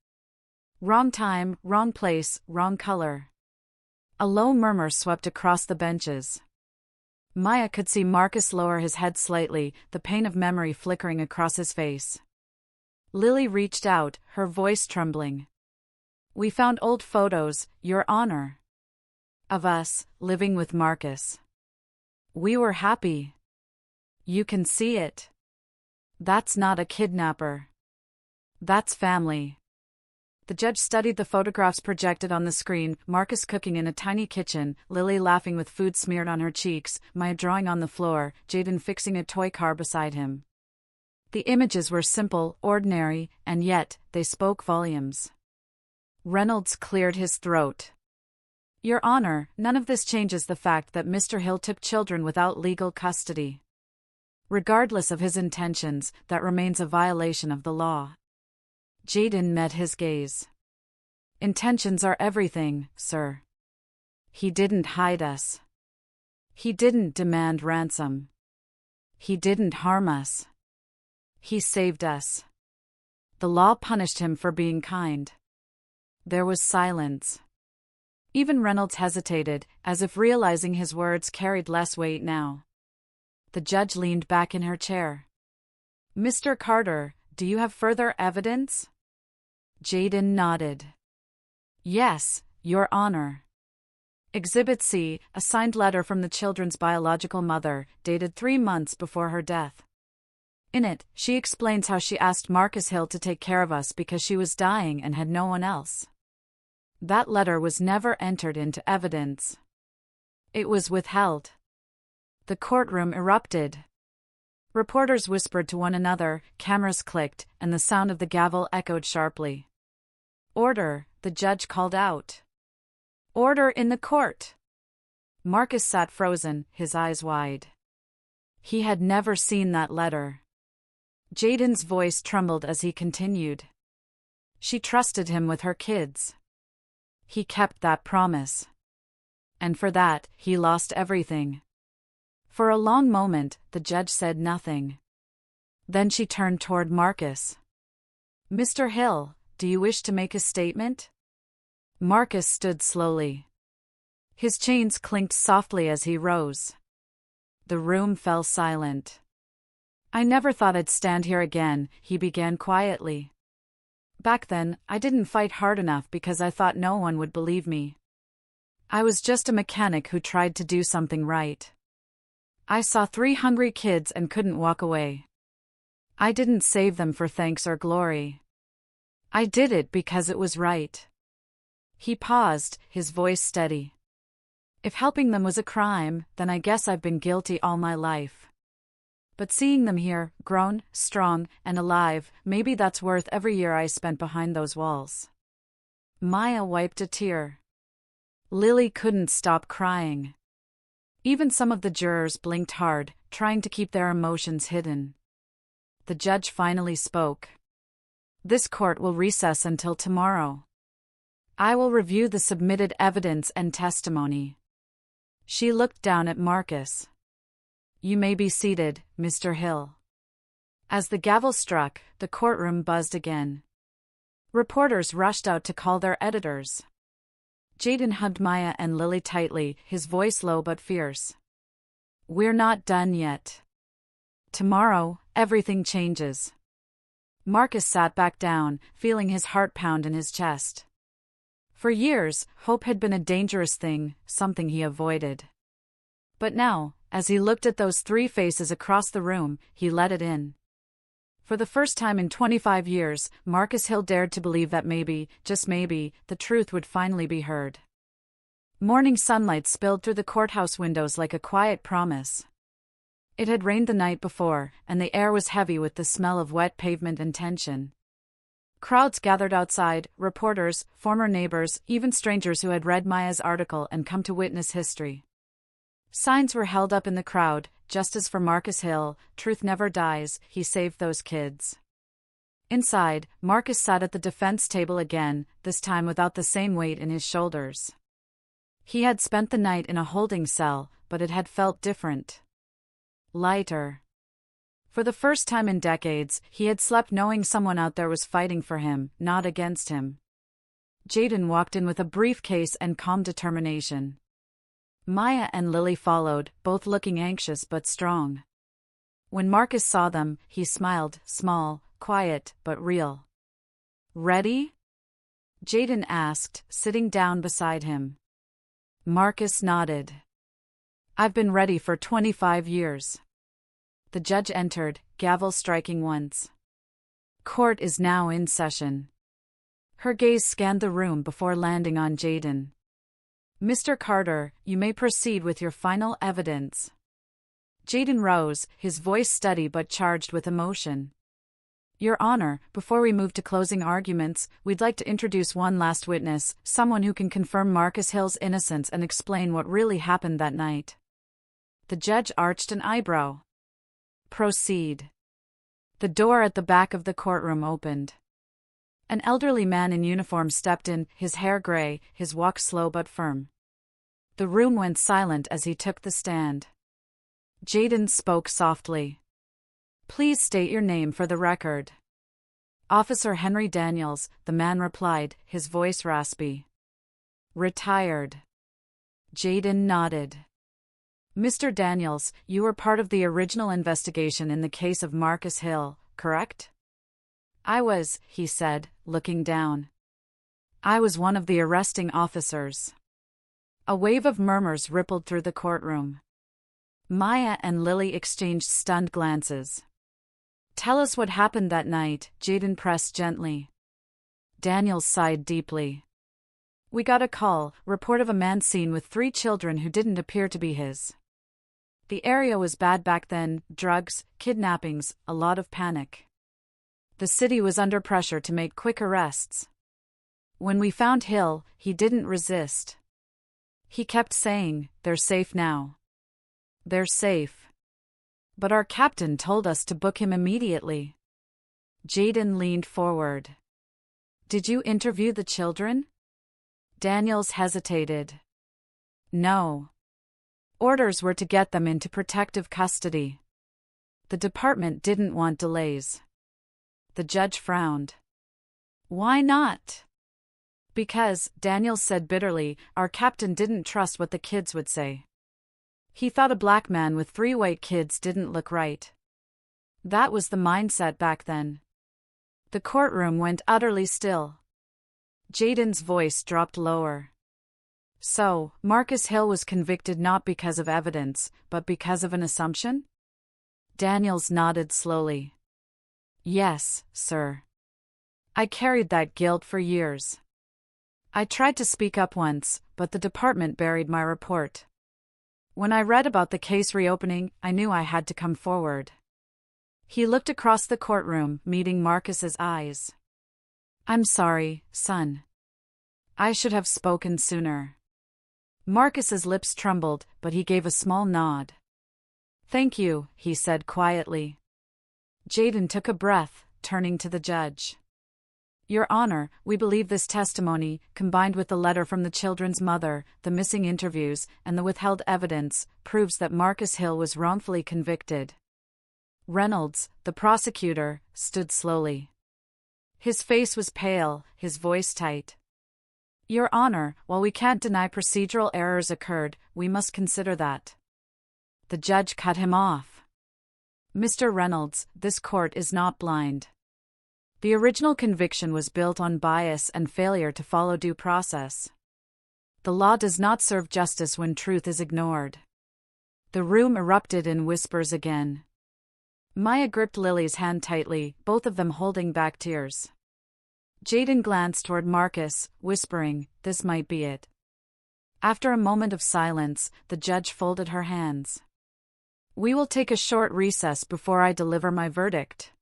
Wrong time, wrong place, wrong color." A low murmur swept across the benches. Maya could see Marcus lower his head slightly, the pain of memory flickering across his face. Lily reached out, her voice trembling. "We found old photos, Your Honor. Of us, living with Marcus. We were happy. You can see it. That's not a kidnapper. That's family." The judge studied the photographs projected on the screen: Marcus cooking in a tiny kitchen, Lily laughing with food smeared on her cheeks, Maya drawing on the floor, Jaden fixing a toy car beside him. The images were simple, ordinary, and yet, they spoke volumes. Reynolds cleared his throat. "Your Honor, none of this changes the fact that Mr. Hill took children without legal custody. Regardless of his intentions, that remains a violation of the law." Jaden met his gaze. "Intentions are everything, sir. He didn't hide us. He didn't demand ransom. He didn't harm us. He saved us. The law punished him for being kind." There was silence. Even Reynolds hesitated, as if realizing his words carried less weight now. The judge leaned back in her chair. "Mr. Carter, do you have further evidence?" Jaden nodded. "Yes, Your Honor. Exhibit C, a signed letter from the children's biological mother, dated 3 months before her death. In it, she explains how she asked Marcus Hill to take care of us because she was dying and had no one else. That letter was never entered into evidence. It was withheld. The courtroom erupted. Reporters whispered to one another, cameras clicked, and the sound of the gavel echoed sharply. "Order," the judge called out. "Order in the court." Marcus sat frozen, his eyes wide. He had never seen that letter. Jaden's voice trembled as he continued. She trusted him with her kids. He kept that promise. And for that, he lost everything. For a long moment, the judge said nothing. Then she turned toward Marcus. "Mr. Hill, do you wish to make a statement?" Marcus stood slowly. His chains clinked softly as he rose. The room fell silent. "I never thought I'd stand here again," he began quietly. "Back then, I didn't fight hard enough because I thought no one would believe me. I was just a mechanic who tried to do something right. I saw 3 hungry kids and couldn't walk away. I didn't save them for thanks or glory. I did it because it was right." He paused, his voice steady. "If helping them was a crime, then I guess I've been guilty all my life. But seeing them here, grown, strong, and alive, maybe that's worth every year I spent behind those walls." Maya wiped a tear. Lily couldn't stop crying. Even some of the jurors blinked hard, trying to keep their emotions hidden. The judge finally spoke. "This court will recess until tomorrow. I will review the submitted evidence and testimony." She looked down at Marcus. "You may be seated, Mr. Hill." As the gavel struck, the courtroom buzzed again. Reporters rushed out to call their editors. Jaden hugged Maya and Lily tightly, his voice low but fierce. "We're not done yet. Tomorrow, everything changes." Marcus sat back down, feeling his heart pound in his chest. For years, hope had been a dangerous thing, something he avoided. But now, as he looked at those 3 faces across the room, he let it in. For the first time in 25 years, Marcus Hill dared to believe that maybe, just maybe, the truth would finally be heard. Morning sunlight spilled through the courthouse windows like a quiet promise. It had rained the night before, and the air was heavy with the smell of wet pavement and tension. Crowds gathered outside, reporters, former neighbors, even strangers who had read Maya's article and come to witness history. Signs were held up in the crowd, "Justice for Marcus Hill, truth never dies, he saved those kids." Inside, Marcus sat at the defense table again, this time without the same weight in his shoulders. He had spent the night in a holding cell, but it had felt different. Lighter. For the first time in decades, he had slept knowing someone out there was fighting for him, not against him. Jaden walked in with a briefcase and calm determination. Maya and Lily followed, both looking anxious but strong. When Marcus saw them, he smiled, small, quiet, but real. "Ready?" Jaden asked, sitting down beside him. Marcus nodded. "I've been ready for 25 years. The judge entered, gavel striking once. Court is now in session. Her gaze scanned the room before landing on Jaden. "Mr. Carter, you may proceed with your final evidence." Jaden rose, his voice steady but charged with emotion. "Your Honor, before we move to closing arguments, we'd like to introduce one last witness, someone who can confirm Marcus Hill's innocence and explain what really happened that night." The judge arched an eyebrow. "Proceed." The door at the back of the courtroom opened. An elderly man in uniform stepped in, his hair gray, his walk slow but firm. The room went silent as he took the stand. Jaden spoke softly. "Please state your name for the record." "Officer Henry Daniels," the man replied, his voice raspy. "Retired." Jaden nodded. "Mr. Daniels, you were part of the original investigation in the case of Marcus Hill, correct?" "I was," he said, looking down. "I was one of the arresting officers." A wave of murmurs rippled through the courtroom. Maya and Lily exchanged stunned glances. "Tell us what happened that night," Jaden pressed gently. Daniel sighed deeply. "We got a call, report of a man seen with 3 children who didn't appear to be his. The area was bad back then, drugs, kidnappings, a lot of panic. The city was under pressure to make quick arrests. When we found Hill, he didn't resist. He kept saying, 'They're safe now. They're safe.' But our captain told us to book him immediately." Jaden leaned forward. "Did you interview the children?" Daniels hesitated. "No. Orders were to get them into protective custody. The department didn't want delays." The judge frowned. "Why not?" "Because," Daniels said bitterly, "our captain didn't trust what the kids would say. He thought a black man with 3 white kids didn't look right. That was the mindset back then." The courtroom went utterly still. Jaden's voice dropped lower. "So, Marcus Hill was convicted not because of evidence, but because of an assumption?" Daniels nodded slowly. "Yes, sir. I carried that guilt for years. I tried to speak up once, but the department buried my report. When I read about the case reopening, I knew I had to come forward." He looked across the courtroom, meeting Marcus's eyes. "I'm sorry, son. I should have spoken sooner." Marcus's lips trembled, but he gave a small nod. "Thank you," he said quietly. Jaden took a breath, turning to the judge. "Your Honor, we believe this testimony, combined with the letter from the children's mother, the missing interviews, and the withheld evidence, proves that Marcus Hill was wrongfully convicted." Reynolds, the prosecutor, stood slowly. His face was pale, his voice tight. "Your Honor, while we can't deny procedural errors occurred, we must consider that." The judge cut him off. "Mr. Reynolds, this court is not blind. The original conviction was built on bias and failure to follow due process. The law does not serve justice when truth is ignored." The room erupted in whispers again. Maya gripped Lily's hand tightly, both of them holding back tears. Jaden glanced toward Marcus, whispering, "This might be it." After a moment of silence, the judge folded her hands. "We will take a short recess before I deliver my verdict."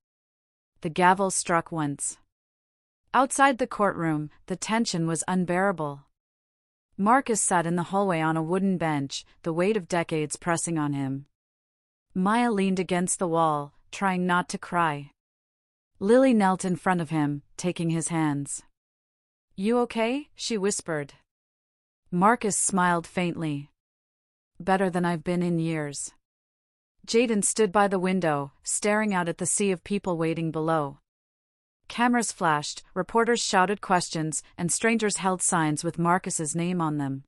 The gavel struck once. Outside the courtroom, the tension was unbearable. Marcus sat in the hallway on a wooden bench, the weight of decades pressing on him. Maya leaned against the wall, trying not to cry. Lily knelt in front of him, taking his hands. "You okay?" she whispered. Marcus smiled faintly. "Better than I've been in years." Jaden stood by the window, staring out at the sea of people waiting below. Cameras flashed, reporters shouted questions, and strangers held signs with Marcus's name on them.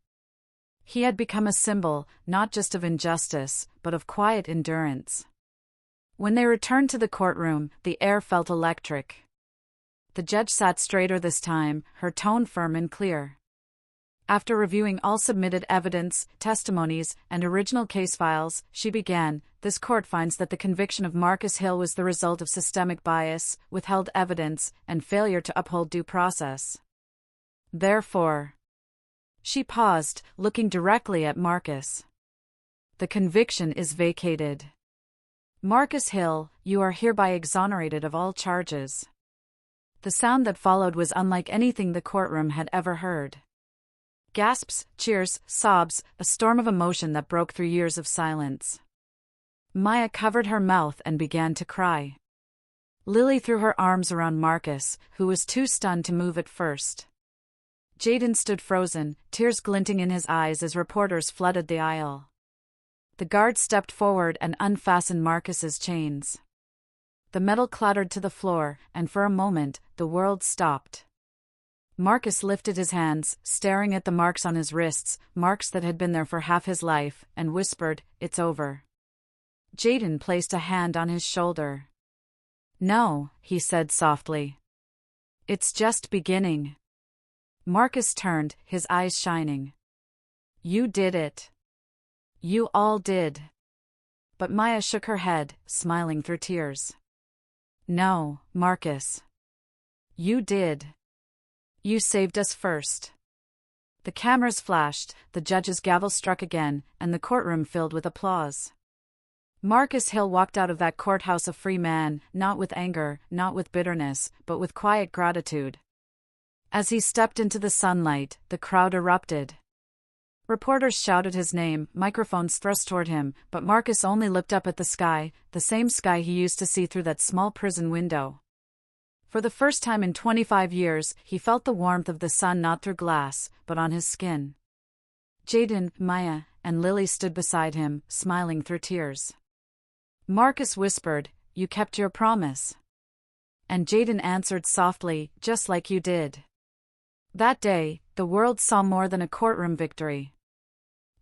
He had become a symbol, not just of injustice, but of quiet endurance. When they returned to the courtroom, the air felt electric. The judge sat straighter this time, her tone firm and clear. After reviewing all submitted evidence, testimonies, and original case files, she began, "This court finds that the conviction of Marcus Hill was the result of systemic bias, withheld evidence, and failure to uphold due process. Therefore..." She paused, looking directly at Marcus. "The conviction is vacated. Marcus Hill, you are hereby exonerated of all charges." The sound that followed was unlike anything the courtroom had ever heard. Gasps, cheers, sobs, a storm of emotion that broke through years of silence. Maya covered her mouth and began to cry. Lily threw her arms around Marcus, who was too stunned to move at first. Jaden stood frozen, tears glinting in his eyes as reporters flooded the aisle. The guard stepped forward and unfastened Marcus's chains. The metal clattered to the floor, and for a moment, the world stopped. Marcus lifted his hands, staring at the marks on his wrists, marks that had been there for half his life, and whispered, "It's over." Jaden placed a hand on his shoulder. "No," he said softly. "It's just beginning." Marcus turned, his eyes shining. You did it. You all did. But Maya shook her head, smiling through tears. No, Marcus. You did. You saved us first. The cameras flashed, the judge's gavel struck again, and the courtroom filled with applause. Marcus Hill walked out of that courthouse a free man, not with anger, not with bitterness, but with quiet gratitude. As he stepped into the sunlight, the crowd erupted. Reporters shouted his name, microphones thrust toward him, but Marcus only looked up at the sky, the same sky he used to see through that small prison window. For the first time in 25 years, he felt the warmth of the sun not through glass, but on his skin. Jaden, Maya, and Lily stood beside him, smiling through tears. Marcus whispered, "You kept your promise." And Jaden answered softly, "Just like you did." That day, the world saw more than a courtroom victory.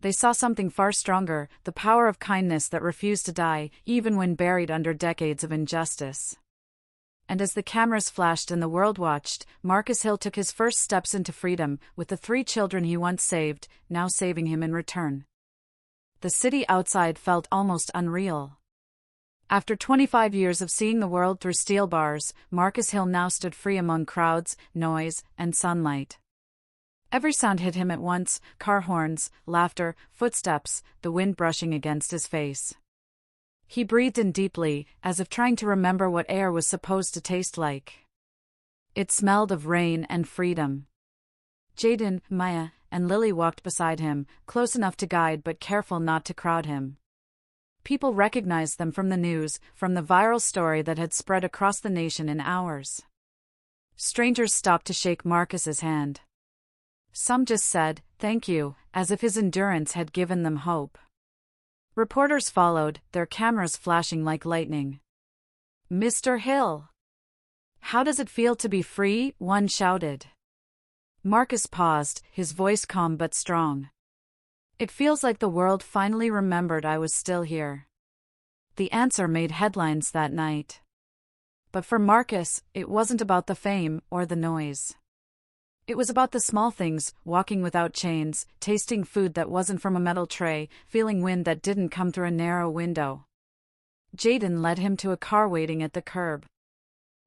They saw something far stronger, the power of kindness that refused to die, even when buried under decades of injustice. And as the cameras flashed and the world watched, Marcus Hill took his first steps into freedom, with the 3 children he once saved, now saving him in return. The city outside felt almost unreal. After 25 years of seeing the world through steel bars, Marcus Hill now stood free among crowds, noise, and sunlight. Every sound hit him at once: car horns, laughter, footsteps, the wind brushing against his face. He breathed in deeply, as if trying to remember what air was supposed to taste like. It smelled of rain and freedom. Jaden, Maya, and Lily walked beside him, close enough to guide but careful not to crowd him. People recognized them from the news, from the viral story that had spread across the nation in hours. Strangers stopped to shake Marcus's hand. Some just said, "Thank you," as if his endurance had given them hope. Reporters followed, their cameras flashing like lightning. "Mr. Hill! How does it feel to be free?" one shouted. Marcus paused, his voice calm but strong. "It feels like the world finally remembered I was still here." The answer made headlines that night. But for Marcus, it wasn't about the fame or the noise. It was about the small things: walking without chains, tasting food that wasn't from a metal tray, feeling wind that didn't come through a narrow window. Jaden led him to a car waiting at the curb.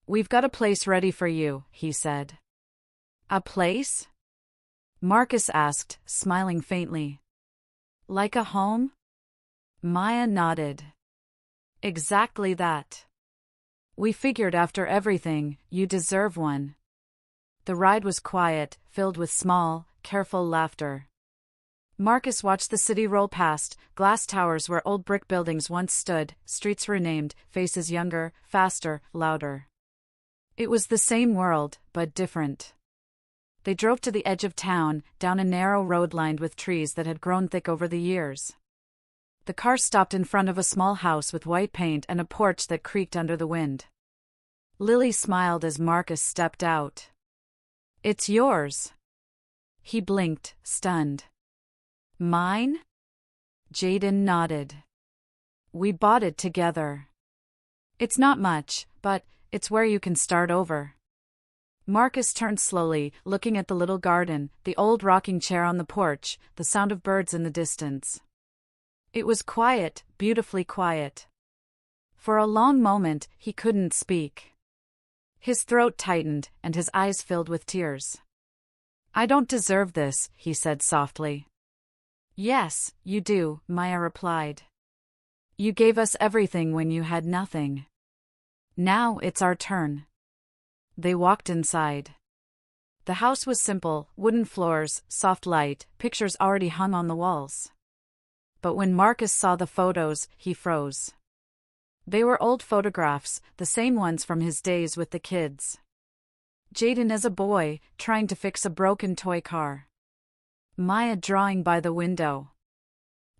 "We've got a place ready for you," he said. "A place?" Marcus asked, smiling faintly. "Like a home?" Maya nodded. "Exactly that. We figured after everything, you deserve one." The ride was quiet, filled with small, careful laughter. Marcus watched the city roll past, glass towers where old brick buildings once stood, streets renamed, faces younger, faster, louder. It was the same world, but different. They drove to the edge of town, down a narrow road lined with trees that had grown thick over the years. The car stopped in front of a small house with white paint and a porch that creaked under the wind. Lily smiled as Marcus stepped out. "It's yours." He blinked, stunned. "Mine?" Jaden nodded. "We bought it together. It's not much, but it's where you can start over." Marcus turned slowly, looking at the little garden, the old rocking chair on the porch, the sound of birds in the distance. It was quiet, beautifully quiet. For a long moment, he couldn't speak. His throat tightened, and his eyes filled with tears. "I don't deserve this," he said softly. "Yes, you do," Maya replied. "You gave us everything when you had nothing. Now it's our turn." They walked inside. The house was simple: wooden floors, soft light, pictures already hung on the walls. But when Marcus saw the photos, he froze. They were old photographs, the same ones from his days with the kids. Jaden as a boy, trying to fix a broken toy car. Maya drawing by the window.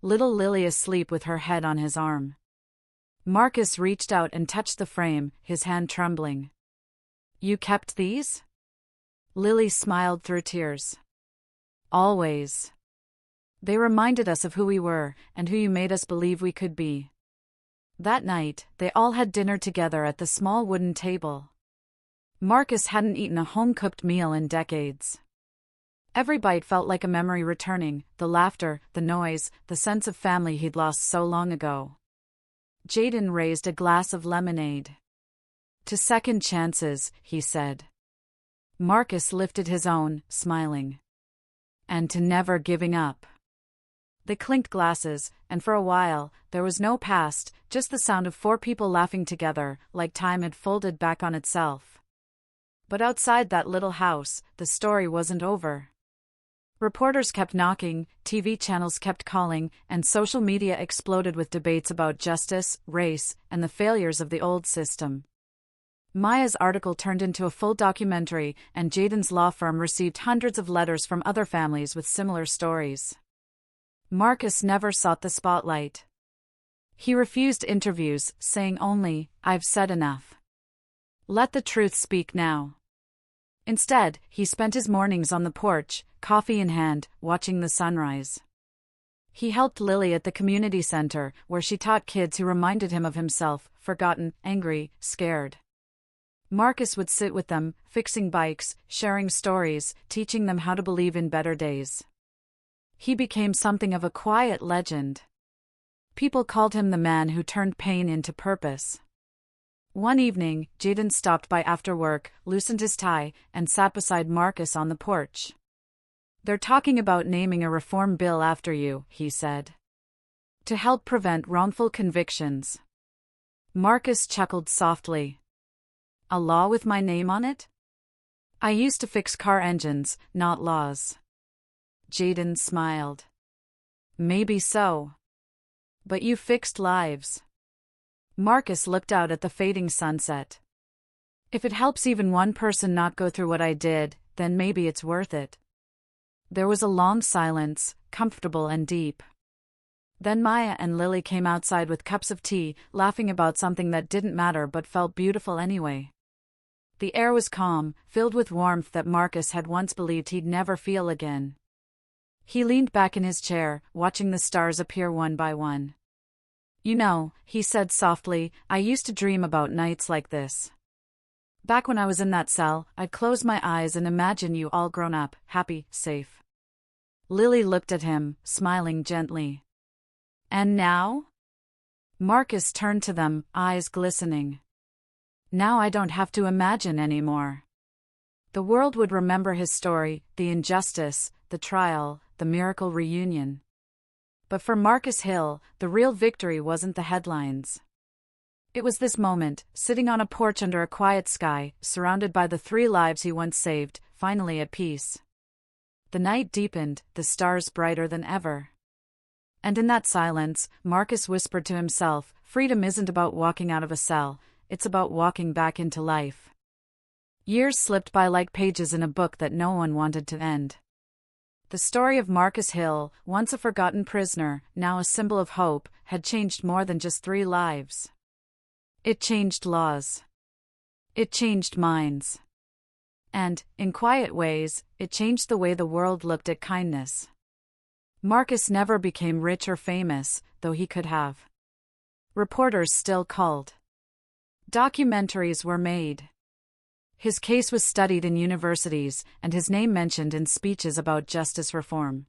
Little Lily asleep with her head on his arm. Marcus reached out and touched the frame, his hand trembling. "You kept these?" Lily smiled through tears. "Always. They reminded us of who we were, and who you made us believe we could be." That night, they all had dinner together at the small wooden table. Marcus hadn't eaten a home-cooked meal in decades. Every bite felt like a memory returning, the laughter, the noise, the sense of family he'd lost so long ago. Jaden raised a glass of lemonade. "To second chances," he said. Marcus lifted his own, smiling. "And to never giving up." They clinked glasses, and for a while, there was no past, just the sound of four people laughing together, like time had folded back on itself. But outside that little house, the story wasn't over. Reporters kept knocking, TV channels kept calling, and social media exploded with debates about justice, race, and the failures of the old system. Maya's article turned into a full documentary, and Jaden's law firm received hundreds of letters from other families with similar stories. Marcus never sought the spotlight. He refused interviews, saying only, "I've said enough. Let the truth speak now." Instead, he spent his mornings on the porch, coffee in hand, watching the sunrise. He helped Lily at the community center, where she taught kids who reminded him of himself, forgotten, angry, scared. Marcus would sit with them, fixing bikes, sharing stories, teaching them how to believe in better days. He became something of a quiet legend. People called him the man who turned pain into purpose. One evening, Jaden stopped by after work, loosened his tie, and sat beside Marcus on the porch. "They're talking about naming a reform bill after you," he said. "To help prevent wrongful convictions." Marcus chuckled softly. "A law with my name on it? I used to fix car engines, not laws." Jaden smiled. "Maybe so. But you fixed lives." Marcus looked out at the fading sunset. "If it helps even one person not go through what I did, then maybe it's worth it." There was a long silence, comfortable and deep. Then Maya and Lily came outside with cups of tea, laughing about something that didn't matter but felt beautiful anyway. The air was calm, filled with warmth that Marcus had once believed he'd never feel again. He leaned back in his chair, watching the stars appear one by one. "You know," he said softly, "I used to dream about nights like this. Back when I was in that cell, I'd close my eyes and imagine you all grown up, happy, safe." Lily looked at him, smiling gently. "And now?" Marcus turned to them, eyes glistening. "Now I don't have to imagine anymore." The world would remember his story, the injustice, the trial, the miracle reunion. But for Marcus Hill, the real victory wasn't the headlines. It was this moment, sitting on a porch under a quiet sky, surrounded by the 3 lives he once saved, finally at peace. The night deepened, the stars brighter than ever. And in that silence, Marcus whispered to himself, freedom isn't about walking out of a cell, it's about walking back into life. Years slipped by like pages in a book that no one wanted to end. The story of Marcus Hill, once a forgotten prisoner, now a symbol of hope, had changed more than just 3 lives. It changed laws. It changed minds. And, in quiet ways, it changed the way the world looked at kindness. Marcus never became rich or famous, though he could have. Reporters still called. Documentaries were made. His case was studied in universities, and his name mentioned in speeches about justice reform.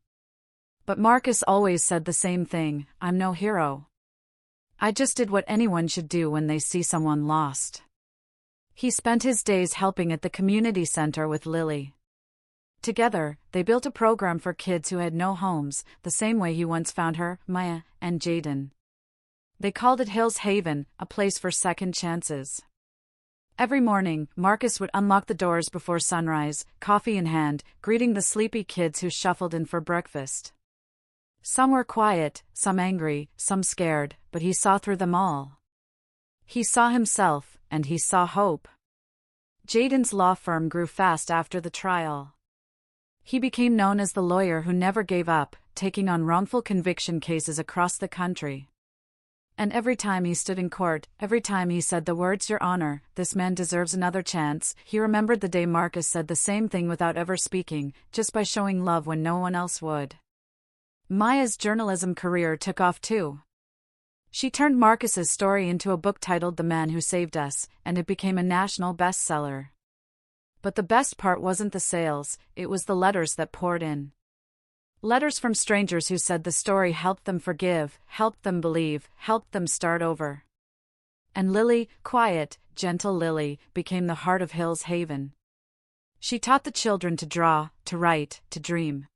But Marcus always said the same thing, "I'm no hero. I just did what anyone should do when they see someone lost." He spent his days helping at the community center with Lily. Together, they built a program for kids who had no homes, the same way he once found her, Maya, and Jaden. They called it Hill's Haven, a place for second chances. Every morning, Marcus would unlock the doors before sunrise, coffee in hand, greeting the sleepy kids who shuffled in for breakfast. Some were quiet, some angry, some scared, but he saw through them all. He saw himself, and he saw hope. Jaden's law firm grew fast after the trial. He became known as the lawyer who never gave up, taking on wrongful conviction cases across the country. And every time he stood in court, every time he said the words, "Your Honor, this man deserves another chance," he remembered the day Marcus said the same thing without ever speaking, just by showing love when no one else would. Maya's journalism career took off too. She turned Marcus's story into a book titled The Man Who Saved Us, and it became a national bestseller. But the best part wasn't the sales, it was the letters that poured in. Letters from strangers who said the story helped them forgive, helped them believe, helped them start over. And Lily, quiet, gentle Lily, became the heart of Hill's Haven. She taught the children to draw, to write, to dream.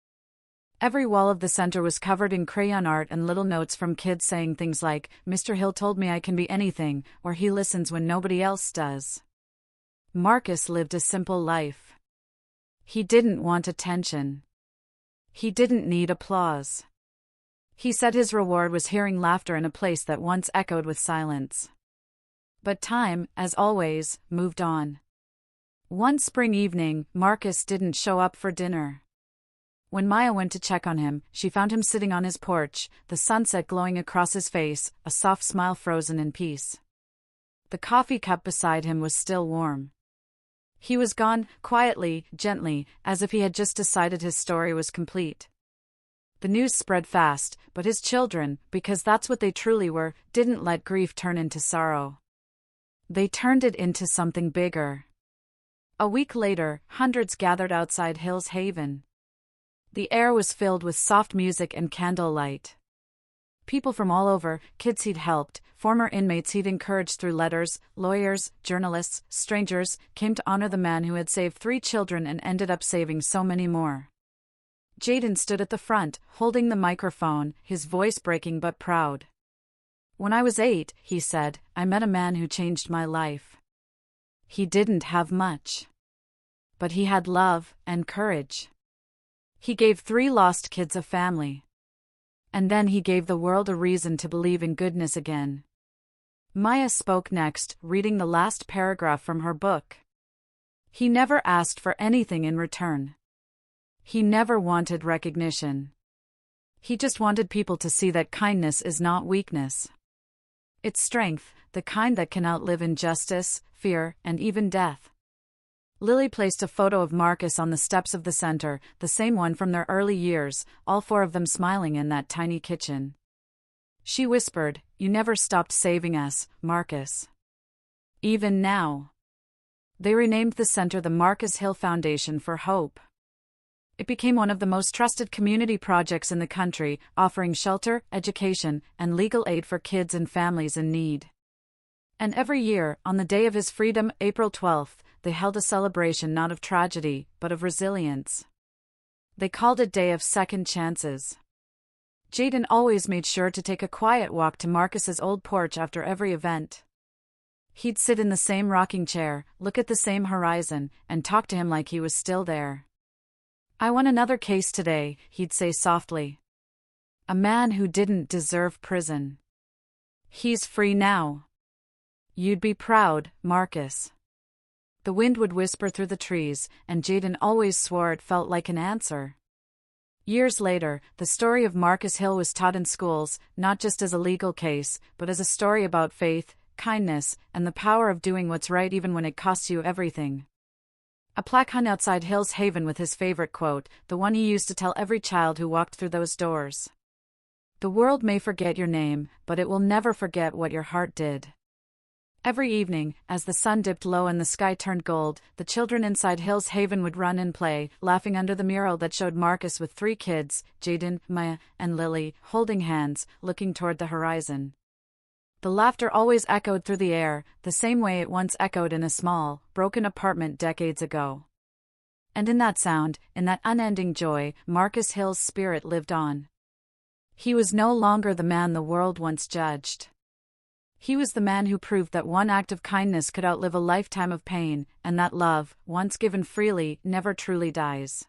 Every wall of the center was covered in crayon art and little notes from kids saying things like, "Mr. Hill told me I can be anything," or "He listens when nobody else does." Marcus lived a simple life. He didn't want attention. He didn't need applause. He said his reward was hearing laughter in a place that once echoed with silence. But time, as always, moved on. One spring evening, Marcus didn't show up for dinner. When Maya went to check on him, she found him sitting on his porch, the sunset glowing across his face, a soft smile frozen in peace. The coffee cup beside him was still warm. He was gone, quietly, gently, as if he had just decided his story was complete. The news spread fast, but his children, because that's what they truly were, didn't let grief turn into sorrow. They turned it into something bigger. A week later, hundreds gathered outside Hill's Haven. The air was filled with soft music and candlelight. People from all over, kids he'd helped, former inmates he'd encouraged through letters, lawyers, journalists, strangers, came to honor the man who had saved 3 children and ended up saving so many more. Jaden stood at the front, holding the microphone, his voice breaking but proud. "When I was 8, he said, I met a man who changed my life. He didn't have much. But he had love and courage. He gave 3 lost kids a family. And then he gave the world a reason to believe in goodness again." Maya spoke next, reading the last paragraph from her book. "He never asked for anything in return. He never wanted recognition. He just wanted people to see that kindness is not weakness. It's strength, the kind that can outlive injustice, fear, and even death." Lily placed a photo of Marcus on the steps of the center, the same one from their early years, all 4 of them smiling in that tiny kitchen. She whispered, "You never stopped saving us, Marcus. Even now." They renamed the center the Marcus Hill Foundation for Hope. It became one of the most trusted community projects in the country, offering shelter, education, and legal aid for kids and families in need. And every year, on the day of his freedom, April 12th, they held a celebration not of tragedy, but of resilience. They called it Day of Second Chances. Jaden always made sure to take a quiet walk to Marcus's old porch after every event. He'd sit in the same rocking chair, look at the same horizon, and talk to him like he was still there. "I won another case today," he'd say softly. "A man who didn't deserve prison. He's free now. You'd be proud, Marcus." The wind would whisper through the trees, and Jaden always swore it felt like an answer. Years later, the story of Marcus Hill was taught in schools, not just as a legal case, but as a story about faith, kindness, and the power of doing what's right even when it costs you everything. A plaque hung outside Hill's Haven with his favorite quote, the one he used to tell every child who walked through those doors. "The world may forget your name, but it will never forget what your heart did." Every evening, as the sun dipped low and the sky turned gold, the children inside Hill's Haven would run and play, laughing under the mural that showed Marcus with 3 kids, Jaden, Maya, and Lily, holding hands, looking toward the horizon. The laughter always echoed through the air, the same way it once echoed in a small, broken apartment decades ago. And in that sound, in that unending joy, Marcus Hill's spirit lived on. He was no longer the man the world once judged. He was the man who proved that one act of kindness could outlive a lifetime of pain, and that love, once given freely, never truly dies.